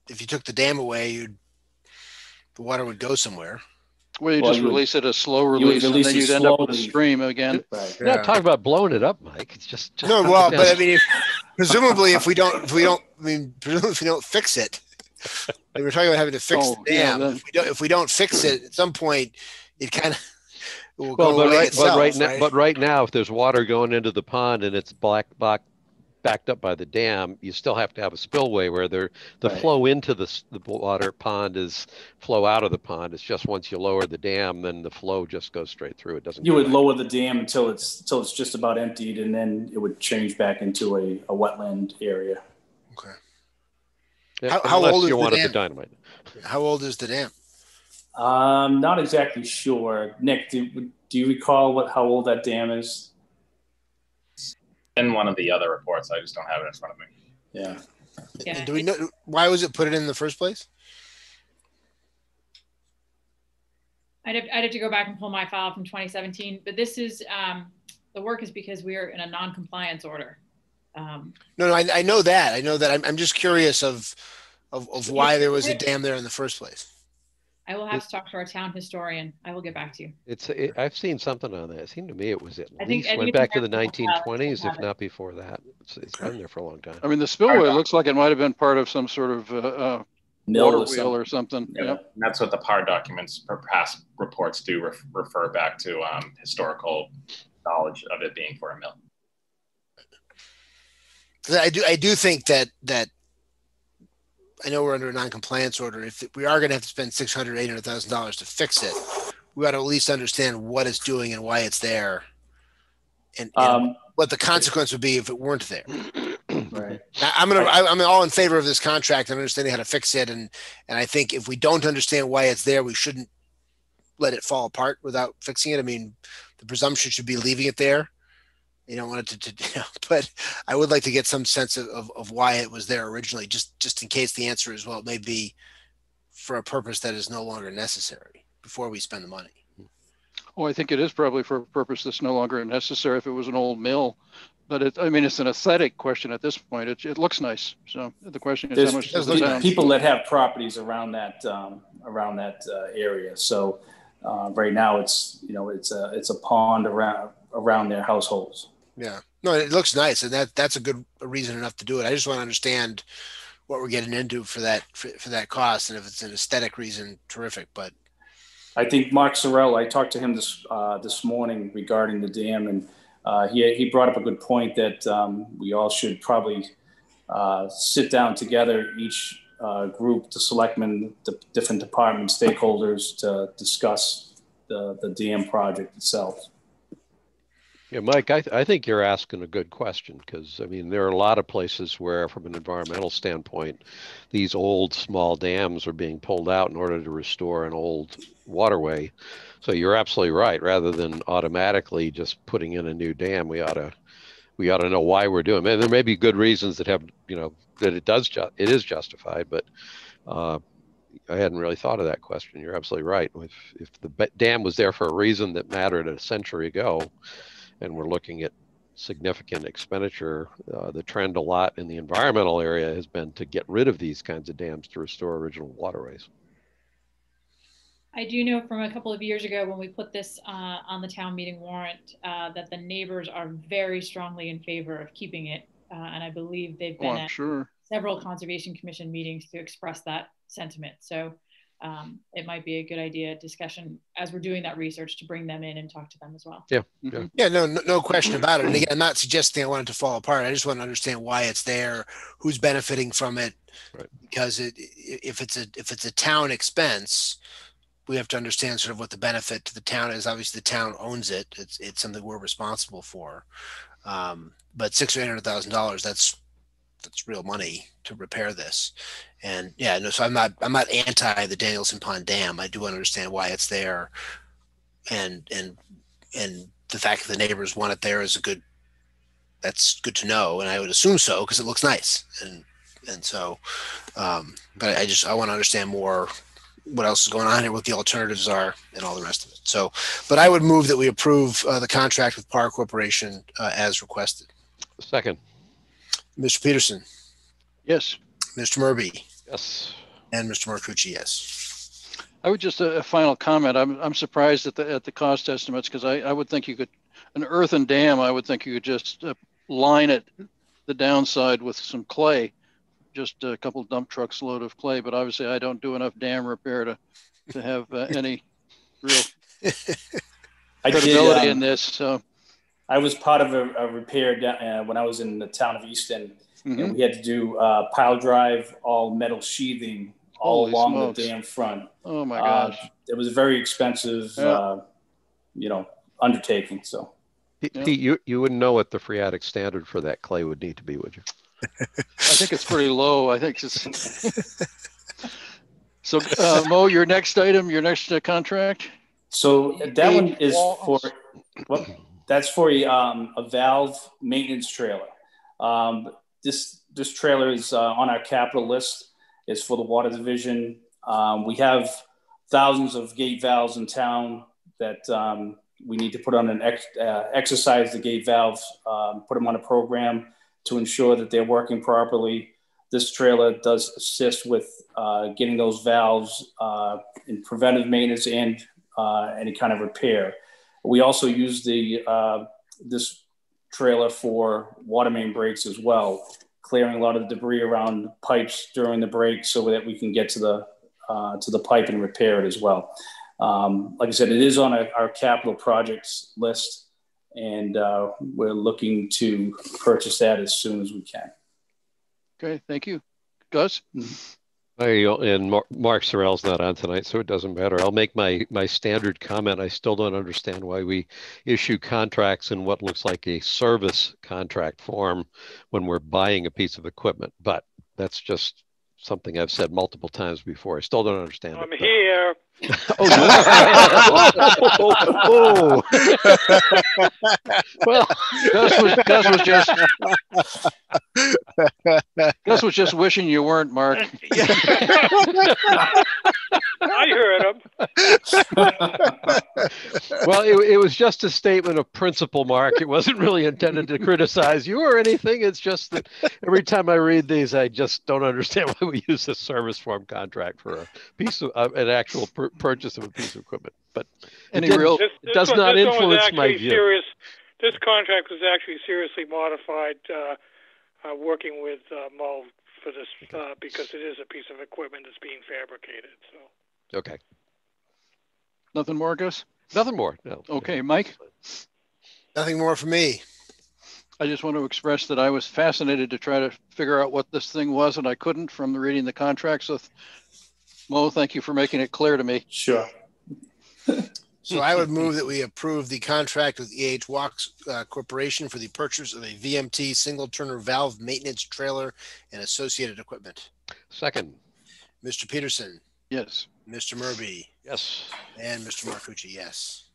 if you took the dam away, the water would go somewhere. Well, you just release it a slow release, and then you'd end up with a stream again. Right. Yeah, talk about blowing it up, Mike. It's just no. Well, but I mean, presumably, if we don't fix it, we're talking about having to fix the dam. Yeah, if we don't fix it, at some point, it kind of will go away itself. But right now, if there's water going into the pond and it's backed up by the dam, you still have to have a spillway where the flow into the water pond is flow out of the pond. It's just once you lower the dam, then the flow just goes straight through. It doesn't. You would lower the dam until it's just about emptied, and then it would change back into a wetland area. Okay. Yeah, how old is the dynamite? How old is the dam? Not exactly sure. Nick, do you recall how old that dam is? In one of the other reports, I just don't have it in front of me. Yeah. And do we know why was it put in the first place? I'd have to go back and pull my file from 2017, but this is the work is because we are in a non-compliance order. No, I know that. I'm just curious of why there was a dam there in the first place. I will have to talk to our town historian. I will get back to you. I've seen something on that. It seemed to me it was at least went back to the 1920s, if not before that. It's been there for a long time. I mean, the spillway looks like it might have been part of some sort of water wheel or something. Yeah, yep. That's what the PAR documents or past reports do refer back to historical knowledge of it being for a mill. I do think that I know we're under a non-compliance order. If we are going to have to spend $600,000, $800,000 to fix it, we ought to at least understand what it's doing and why it's there, and what the consequence would be if it weren't there. Right. I'm all in favor of this contract and understanding how to fix it, and I think if we don't understand why it's there, we shouldn't let it fall apart without fixing it. I mean, the presumption should be leaving it there. You don't want it to but I would like to get some sense of why it was there originally, just in case the answer is, well, it may be for a purpose that is no longer necessary before we spend the money. Oh, I think it is probably for a purpose that's no longer necessary if it was an old mill. But it's an aesthetic question at this point. It looks nice. So the question is, how much does the town? People that have properties around that area. So right now it's a pond around their households. Yeah, no, it looks nice, and that's a good reason enough to do it. I just want to understand what we're getting into for that cost, and if it's an aesthetic reason, terrific. But I think Mark Sorrell, I talked to him this morning regarding the dam, and he brought up a good point that we all should probably sit down together, each group, the selectmen, the different department stakeholders, to discuss the dam project itself. Yeah, Mike, I think you're asking a good question, because I mean, there are a lot of places where, from an environmental standpoint, these old small dams are being pulled out in order to restore an old waterway. So you're absolutely right. Rather than automatically just putting in a new dam, we ought to know why we're doing it. And there may be good reasons that have, that it is justified, but I hadn't really thought of that question. You're absolutely right. If the dam was there for a reason that mattered a century ago, and we're looking at significant expenditure, the trend a lot in the environmental area has been to get rid of these kinds of dams to restore original waterways. I do know from a couple of years ago when we put this on the town meeting warrant that the neighbors are very strongly in favor of keeping it. And I believe they've been at several Conservation Commission meetings to express that sentiment. So it might be a good idea discussion as we're doing that research to bring them in and talk to them as well. Yeah, no question about it. And again, I'm not suggesting I want it to fall apart. I just want to understand why it's there, who's benefiting from it. Right. Because if it's a town expense, we have to understand sort of what the benefit to the town is. Obviously, the town owns it. It's something we're responsible for. But $600,000 or $800,000, that's real money to repair this. And yeah, no, so I'm not anti the Danielson Pond Dam. I do understand why it's there, and the fact that the neighbors want it there is that's good to know, and I would assume so because it looks nice, and so but I want to understand more what else is going on here, what the alternatives are, and all the rest of it. So, but I would move that we approve the contract with Park Corporation as requested. Second. Mr. Peterson. Yes. Mr. Murby. Yes. And Mr. Marcucci, yes. I would just a final comment. I'm surprised at the cost estimates, because I would think you could, an earthen dam, I would think you could just line it the downside with some clay, just a couple dump trucks load of clay. But obviously I don't do enough dam repair to have any real credibility in this. So I was part of a repair when I was in the town of Easton, and we had to do pile drive, all metal sheathing all along the dam front. Oh my gosh! It was a very expensive, undertaking. So, Pete, you wouldn't know what the phreatic standard for that clay would need to be, would you? I think it's pretty low. I think it's. So, Mo, your next item, your next contract. So that one is for what? That's for a valve maintenance trailer. This trailer is on our capital list. It's for the water division. We have thousands of gate valves in town that we need to put on exercise the gate valves, put them on a program to ensure that they're working properly. This trailer does assist with getting those valves in preventive maintenance and any kind of repair. We also use this trailer for water main breaks as well, clearing a lot of the debris around pipes during the break so that we can get to the pipe and repair it as well. Like I said, it is on our capital projects list, and we're looking to purchase that as soon as we can. Okay, thank you. Gus? And Mark Sorrell's not on tonight, so it doesn't matter. I'll make my standard comment. I still don't understand why we issue contracts in what looks like a service contract form when we're buying a piece of equipment. But that's just something I've said multiple times before. I still don't understand I'm here. Oh. Well, Gus was just wishing you weren't, Mark. I heard him. Well, it was just a statement of principle, Mark. It wasn't really intended to criticize you or anything. It's just that every time I read these, I just don't understand why we use a service form contract for a piece of an actual purchase of a piece of equipment. But it does not influence my view. This contract was actually seriously modified, working with Mo for this because it is a piece of equipment that's being fabricated. So. Okay. Nothing more, Gus? Nothing more. No. Okay, Mike. Nothing more from me. I just want to express that I was fascinated to try to figure out what this thing was, and I couldn't from reading the contract. So, Mo, thank you for making it clear to me. Sure. So I would move that we approve the contract with EH Walks Corporation for the purchase of a VMT single turner valve maintenance trailer and associated equipment. Second. Mr. Peterson. Yes. Mr. Murby. Yes. And Mr. Marcucci. Yes.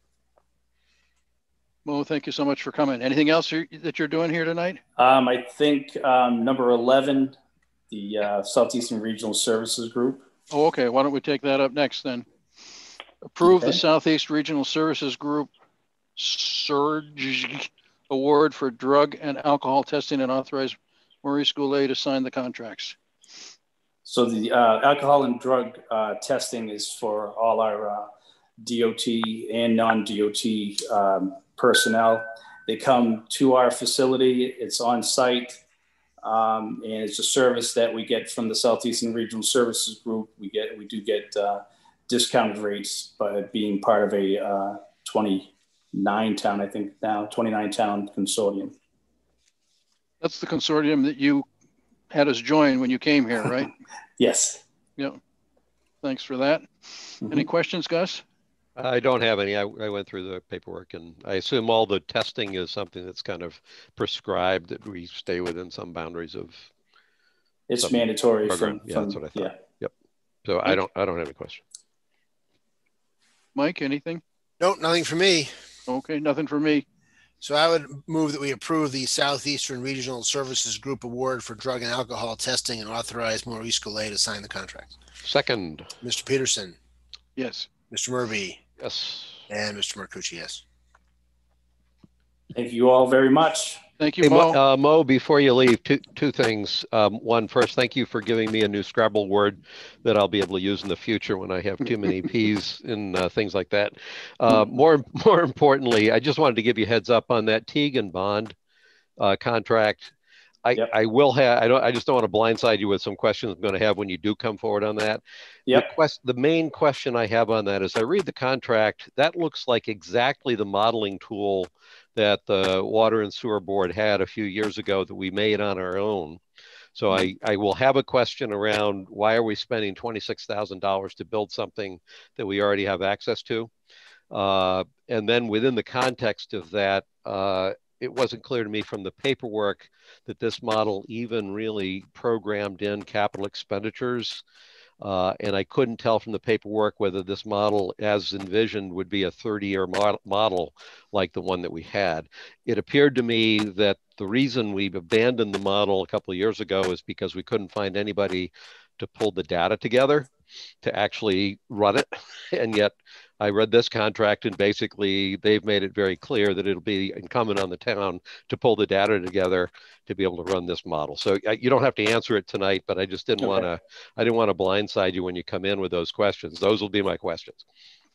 Mo, thank you so much for coming. Anything else that you're doing here tonight? I think number 11, the Southeastern Regional Services Group. Oh, okay. Why don't we take that up next then? Approve the Southeast Regional Services Group Surge Award for drug and alcohol testing and authorize Maurice Goulet to sign the contracts. So the alcohol and drug testing is for all our DOT and non-DOT personnel. They come to our facility. It's on site, and it's a service that we get from the Southeastern Regional Services Group. We do get discounted rates by being part of a 29 town consortium. That's the consortium that you had us join when you came here, right? Yes. Yeah. Thanks for that. Mm-hmm. Any questions, Gus? I don't have any. I went through the paperwork, and I assume all the testing is something that's kind of prescribed, that we stay within some boundaries of. It's mandatory. Yeah, that's what I thought. Yeah. Yep. So I don't have any question. Mike, anything? Nope, nothing for me. Okay, nothing for me. So I would move that we approve the Southeastern Regional Services Group Award for drug and alcohol testing and authorize Maurice Goulet to sign the contract. Second. Mr. Peterson. Yes. Mr. Murby. Yes. And Mr. Marcucci, yes. Thank you all very much. Thank you, Mo. Hey, Mo, before you leave, two things. One, first, thank you for giving me a new Scrabble word that I'll be able to use in the future when I have too many P's and things like that. More importantly, I just wanted to give you a heads up on that Teague and Bond contract. I will have. I just don't want to blindside you with some questions I'm going to have when you do come forward on that. Yep. The main question I have on that is, I read the contract. That looks like exactly the modeling tool that the Water and Sewer Board had a few years ago that we made on our own. So I will have a question around, why are we spending $26,000 to build something that we already have access to? And then within the context of that, it wasn't clear to me from the paperwork that this model even really programmed in capital expenditures. And I couldn't tell from the paperwork whether this model, as envisioned, would be a 30-year model like the one that we had. It appeared to me that the reason we've abandoned the model a couple of years ago is because we couldn't find anybody to pull the data together to actually run it. And yet I read this contract, and basically they've made it very clear that it'll be incumbent on the town to pull the data together to be able to run this model. So you don't have to answer it tonight, but I just didn't want to, I didn't want to blindside you when you come in with those questions. Those will be my questions.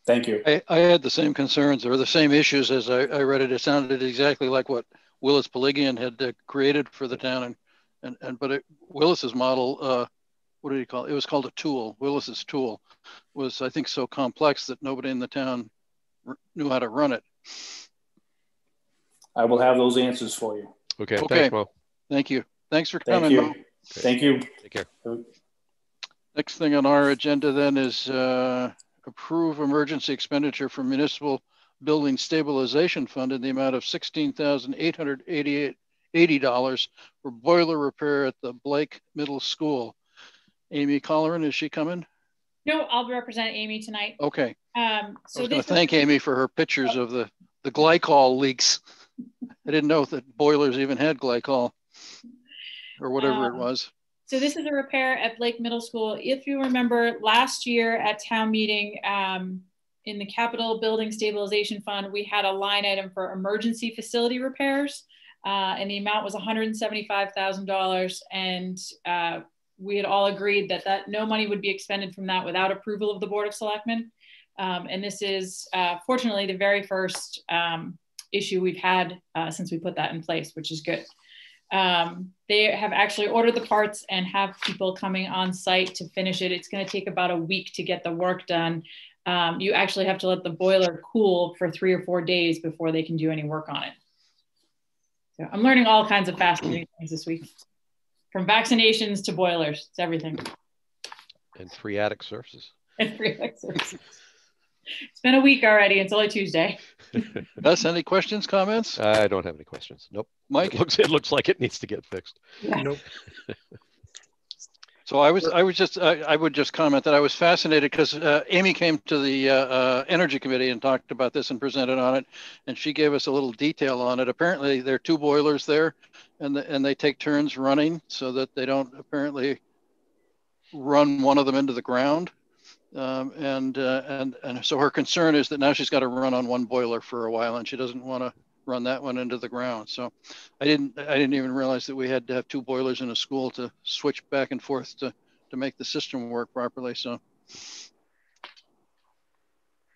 Thank you. I had the same concerns or the same issues as I read it. It sounded exactly like what Willis Pelagian had created for the town. But Willis's model, what did he call it? It was called a tool. Willis's tool was, I think, so complex that nobody in the town knew how to run it. I will have those answers for you. Okay. Thanks, Mo. Thank you. Thanks for coming, Mo. Thank you. Take care. Next thing on our agenda then is approve emergency expenditure for municipal building stabilization fund in the amount of $16,880 for boiler repair at the Blake Middle School. Amy Colleran, is she coming? No, I'll represent Amy tonight. Okay. So I was going to thank Amy for her pictures of the glycol leaks. I didn't know that boilers even had glycol or whatever it was. So this is a repair at Blake Middle School. If you remember last year at town meeting, in the Capital Building Stabilization Fund, we had a line item for emergency facility repairs, and the amount was $175,000. And we had all agreed that no money would be expended from that without approval of the Board of Selectmen. And this is fortunately the very first issue we've had since we put that in place, which is good. They have actually ordered the parts and have people coming on site to finish it. It's going to take about a week to get the work done. You actually have to let the boiler cool for 3 or 4 days before they can do any work on it. So I'm learning all kinds of fascinating things this week, from vaccinations to boilers. It's everything. And free attic services. And free attic services. It's been a week already. It's only Tuesday. Gus, any questions, comments? I don't have any questions. Nope. Mike? It looks like it needs to get fixed. Yeah. Nope. So I would just comment that I was fascinated because Amy came to the Energy Committee and talked about this and presented on it, and she gave us a little detail on it. Apparently, there are 2 boilers there, and they take turns running so that they don't apparently run one of them into the ground. And so her concern is that now she's got to run on one boiler for a while, and she doesn't want to run that one into the ground. So I didn't even realize that we had to have 2 boilers in a school to switch back and forth to make the system work properly. So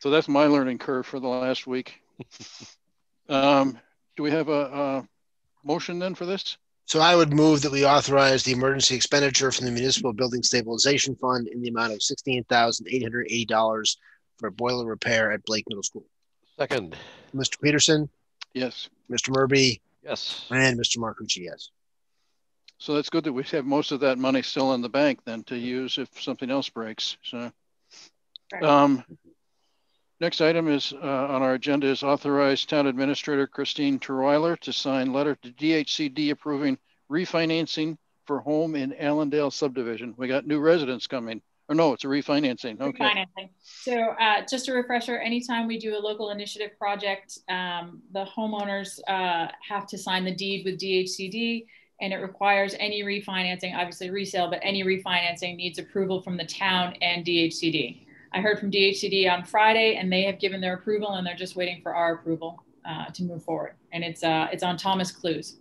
that's my learning curve for the last week. Do we have a motion then for this? So I would move that we authorize the emergency expenditure from the Municipal Building Stabilization Fund in the amount of $16,880 for a boiler repair at Blake Middle School. Second. Mr. Peterson? Yes. Mr. Murby? Yes. And Mr. Marcucci, yes. So that's good that we have most of that money still in the bank then to use if something else breaks. So, next item is on our agenda is authorize Town Administrator Christine Terweiler to sign letter to DHCD approving refinancing for home in Allendale subdivision. We got new residents coming. Or no, it's a refinancing. Okay. Refinancing. So just a refresher, anytime we do a local initiative project, the homeowners have to sign the deed with DHCD, and it requires any refinancing, obviously resale, but any refinancing needs approval from the town and DHCD. I heard from DHCD on Friday, and they have given their approval, and they're just waiting for our approval to move forward. And it's on Thomas Clues.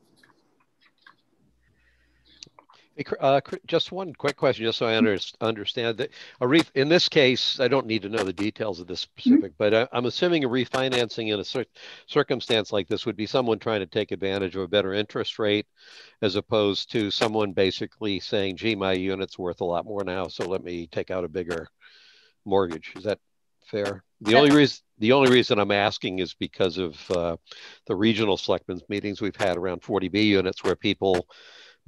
Just one quick question, just so I understand that in this case, I don't need to know the details of this specific, but I'm assuming a refinancing in a circumstance like this would be someone trying to take advantage of a better interest rate, as opposed to someone basically saying, "Gee, my unit's worth a lot more now, so let me take out a bigger mortgage." Is that fair? The only reason I'm asking is because of the regional selectmen's meetings we've had around 40B units where people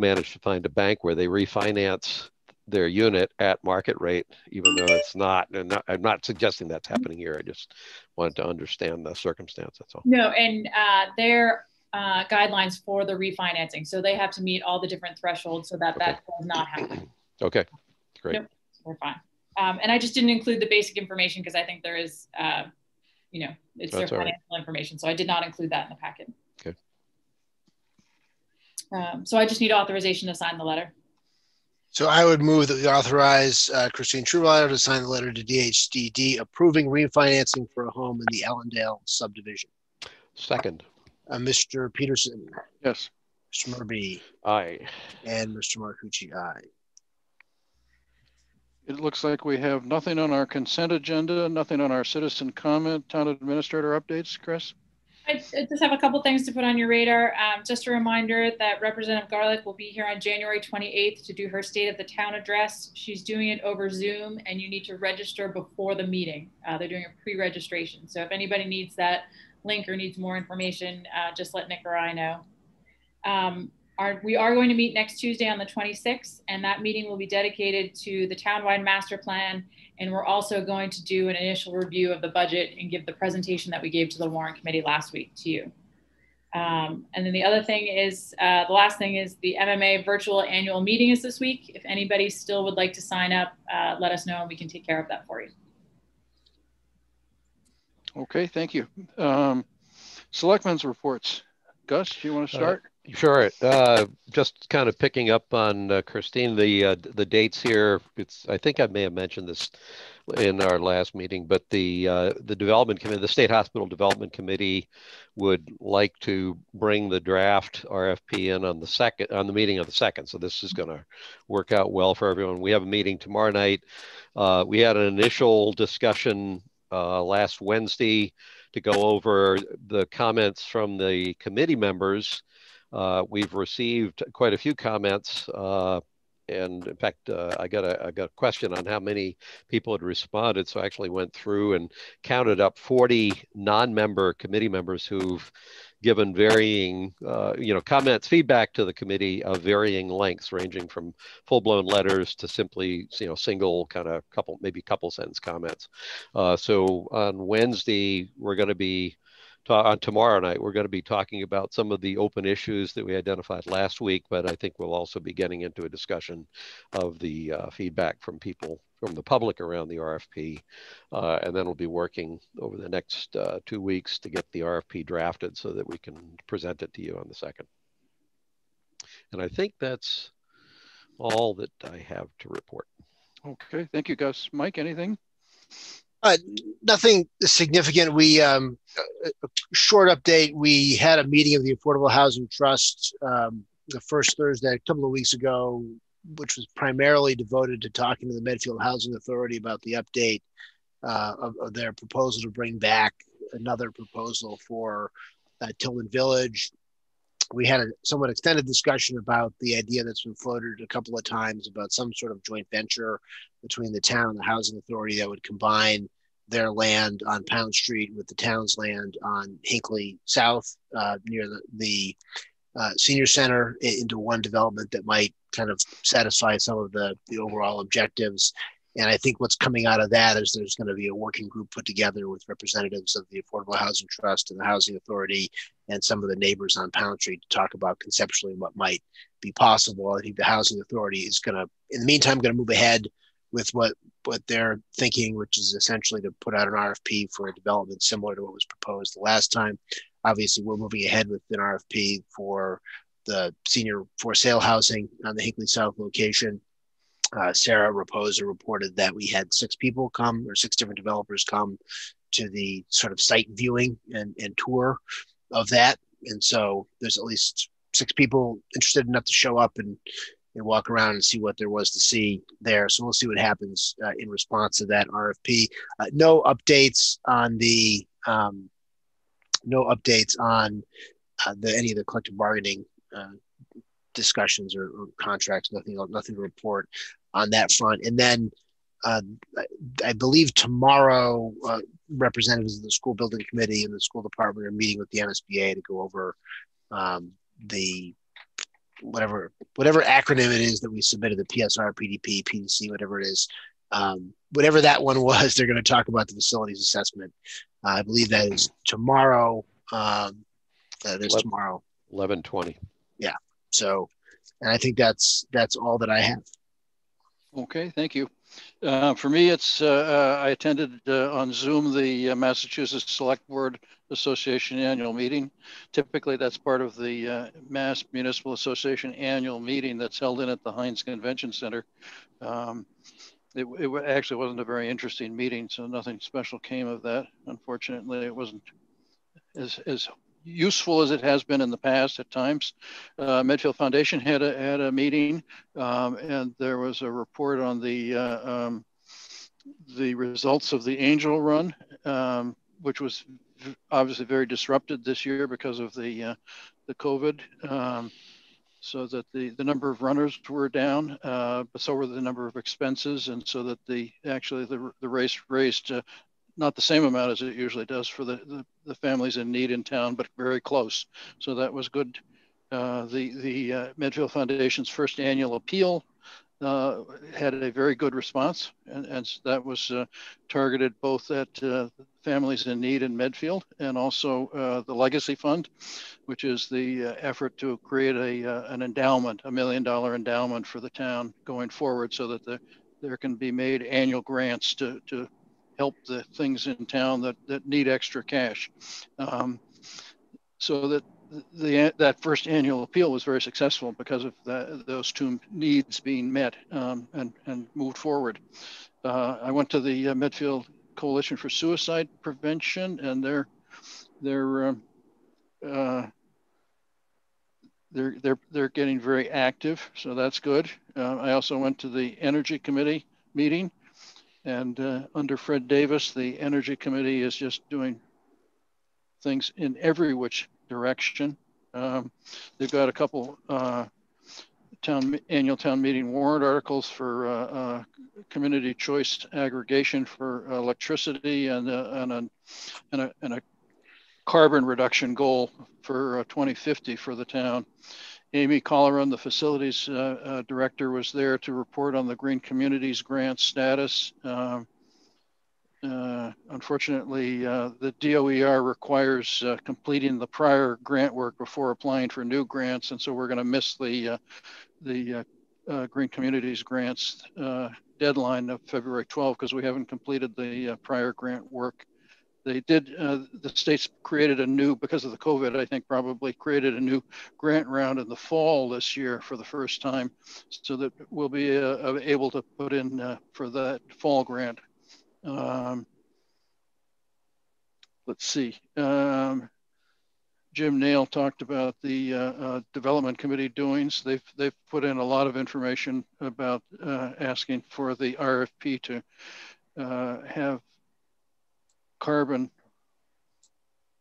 manage to find a bank where they refinance their unit at market rate, even though it's not. And I'm not suggesting that's happening here. I just wanted to understand the circumstance. That's all. No, and their guidelines for the refinancing, so they have to meet all the different thresholds so that that does not happen. Okay, great. Nope, we're fine. And I just didn't include the basic information because I think there is, it's their financial information. So I did not include that in the packet. Okay. So I just need authorization to sign the letter. So I would move that we authorize Christine Terweiler to sign the letter to DHCD approving refinancing for a home in the Allendale subdivision. Second. Mr. Peterson. Yes. Mr. Murby. Aye. And Mr. Marcucci, aye. It looks like we have nothing on our consent agenda, nothing on our citizen comment, town administrator updates, Chris? I just have a couple things to put on your radar. Just a reminder that Representative Garlick will be here on January 28th to do her State of the Town address. She's doing it over Zoom, and you need to register before the meeting. They're doing a pre-registration. So if anybody needs that link or needs more information, just let Nick or I know. We are going to meet next Tuesday on the 26th, and that meeting will be dedicated to the townwide master plan. And we're also going to do an initial review of the budget and give the presentation that we gave to the warrant committee last week to you. And then the other thing is, the last thing is the MMA virtual annual meeting is this week. If anybody still would like to sign up, let us know and we can take care of that for you. Okay, thank you. Selectmen's reports. Gus, do you want to start? Sure. Just kind of picking up on Christine, the dates here. I think I may have mentioned this in our last meeting, but the development committee, the State Hospital Development Committee, would like to bring the draft RFP in on the meeting of the 2nd. So this is going to work out well for everyone. We have a meeting tomorrow night. We had an initial discussion last Wednesday to go over the comments from the committee members. We've received quite a few comments And in fact, I got a question on how many people had responded. So I actually went through and counted up 40 non-member committee members who've given varying, comments, feedback to the committee of varying lengths, ranging from full-blown letters to simply, single kind of maybe couple sentence comments. So on Wednesday, we're going to be on tomorrow night, we're going to be talking about some of the open issues that we identified last week, but I think we'll also be getting into a discussion of the feedback from people, from the public around the RFP. And then we'll be working over the next 2 weeks to get the RFP drafted so that we can present it to you on the 2nd. And I think that's all that I have to report. Okay, thank you, Gus. Mike, anything? Nothing significant. We a short update. We had a meeting of the Affordable Housing Trust the first Thursday a couple of weeks ago, which was primarily devoted to talking to the Medfield Housing Authority about the update of their proposal to bring back another proposal for Tillman Village. We had a somewhat extended discussion about the idea that's been floated a couple of times about some sort of joint venture between the town and the housing authority that would combine their land on Pound Street with the town's land on Hinckley South near the senior center into one development that might kind of satisfy some of the overall objectives. And I think what's coming out of that is there's going to be a working group put together with representatives of the Affordable Housing Trust and the Housing Authority and some of the neighbors on Pound Street to talk about conceptually what might be possible. I think the Housing Authority is going to, in the meantime, going to move ahead with what they're thinking, which is essentially to put out an RFP for a development similar to what was proposed the last time. Obviously, we're moving ahead with an RFP for the senior for sale housing on the Hinckley South location. Sarah Raposa reported that we had 6 people come, or 6 different developers come to the sort of site viewing and tour of that. And so there's at least 6 people interested enough to show up and walk around and see what there was to see there. So we'll see what happens in response to that RFP. No updates on the any of the collective bargaining discussions or contracts. Nothing to report on that front. And then I believe tomorrow representatives of the school building committee and the school department are meeting with the MSBA to go over the whatever acronym it is that we submitted, the PSR, PDP, PDC, whatever it is. Whatever that one was, they're going to talk about the facilities assessment. I believe that is tomorrow. Tomorrow. 11:20. Yeah. So, and I think that's all that I have. Okay, thank you. For me, it's I attended on Zoom the Massachusetts Select Board Association annual meeting. Typically, that's part of the Mass Municipal Association annual meeting that's held at the Heinz Convention Center. It actually wasn't a very interesting meeting, so nothing special came of that. Unfortunately, it wasn't as useful as it has been in the past at times. Medfield Foundation had a meeting, and there was a report on the results of the Angel Run, which was obviously very disrupted this year because of the COVID. So that the number of runners were down, but so were the number of expenses, and so that the race raised not the same amount as it usually does for the families in need in town, but very close. So that was good. The Medfield Foundation's first annual appeal had a very good response, and that was targeted both at families in need in Medfield and also the Legacy Fund, which is the effort to create an endowment, $1 million endowment for the town going forward, so that there can be made annual grants to help the things in town that need extra cash. So that first annual appeal was very successful because of those 2 needs being met and moved forward. I went to the Medfield Coalition for Suicide Prevention, and they're getting very active, so that's good. I also went to the Energy Committee meeting, and under Fred Davis, the Energy Committee is just doing things in every which direction. They've got a couple annual town meeting warrant articles for community choice aggregation for electricity and a carbon reduction goal for 2050 for the town. Amy Colleran, the facilities director, was there to report on the Green Communities grant status. Unfortunately, the DOER requires completing the prior grant work before applying for new grants, and so we're going to miss the Green Communities grants deadline of February 12th because we haven't completed the prior grant work. They did, the states created a new, because of the COVID, I think probably created a new grant round in the fall this year for the first time, so that we'll be able to put in for that fall grant. Let's see. Jim Nail talked about the development committee doings. They've put in a lot of information about asking for the RFP to have carbon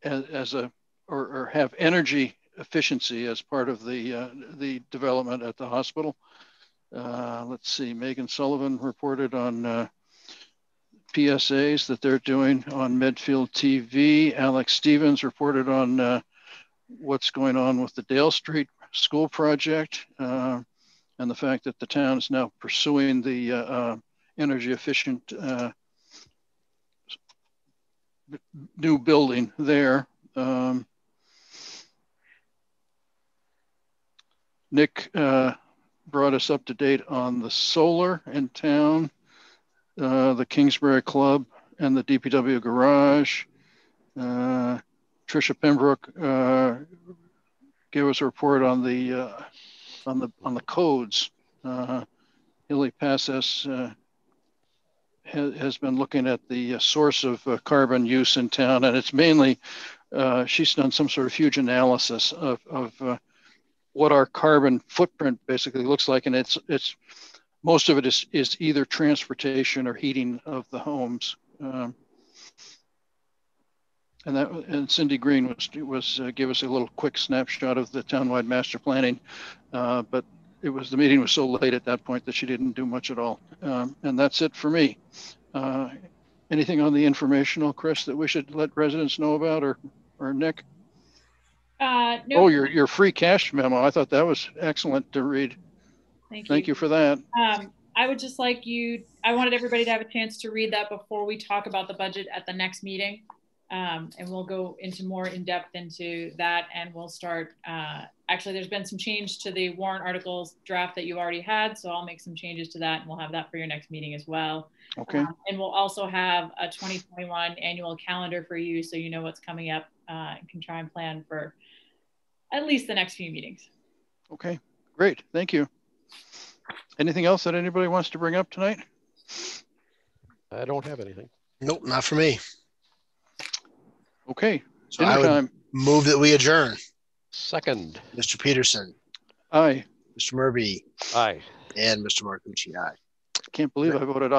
as a or have energy efficiency as part of the development at the hospital. Let's see. Megan Sullivan reported on PSAs that they're doing on Medfield TV. Alex Stevens reported on what's going on with the Dale Street School project and the fact that the town is now pursuing the energy efficient new building there. Nick brought us up to date on the solar in town, the Kingsbury Club and the DPW garage. Tricia Pembroke gave us a report on the codes. Hilly Passes has been looking at the source of carbon use in town, and it's mainly she's done some sort of huge analysis of what our carbon footprint basically looks like, and it's most of it is either transportation or heating of the homes. And Cindy Green was give us a little quick snapshot of the townwide master planning, but the meeting was so late at that point that she didn't do much at all. And that's it for me. Anything on the informational, Chris, that we should let residents know about, or Nick? No. Oh, your free cash memo. I thought that was excellent to read. Thank you for that. I would just like I wanted everybody to have a chance to read that before we talk about the budget at the next meeting. And we'll go into more in depth into that, and we'll start, actually there's been some change to the warrant articles draft that you already had, so I'll make some changes to that, and we'll have that for your next meeting as well. Okay. And we'll also have a 2021 annual calendar for you, so you know what's coming up and can try and plan for at least the next few meetings. Okay, great, thank you. Anything else that anybody wants to bring up tonight? I don't have anything. Nope, not for me. Okay, so I would move that we adjourn. Second. Mr. Peterson. Aye. Mr. Murby. Aye. And Mr. Marcucci, aye. Can't believe I voted aye.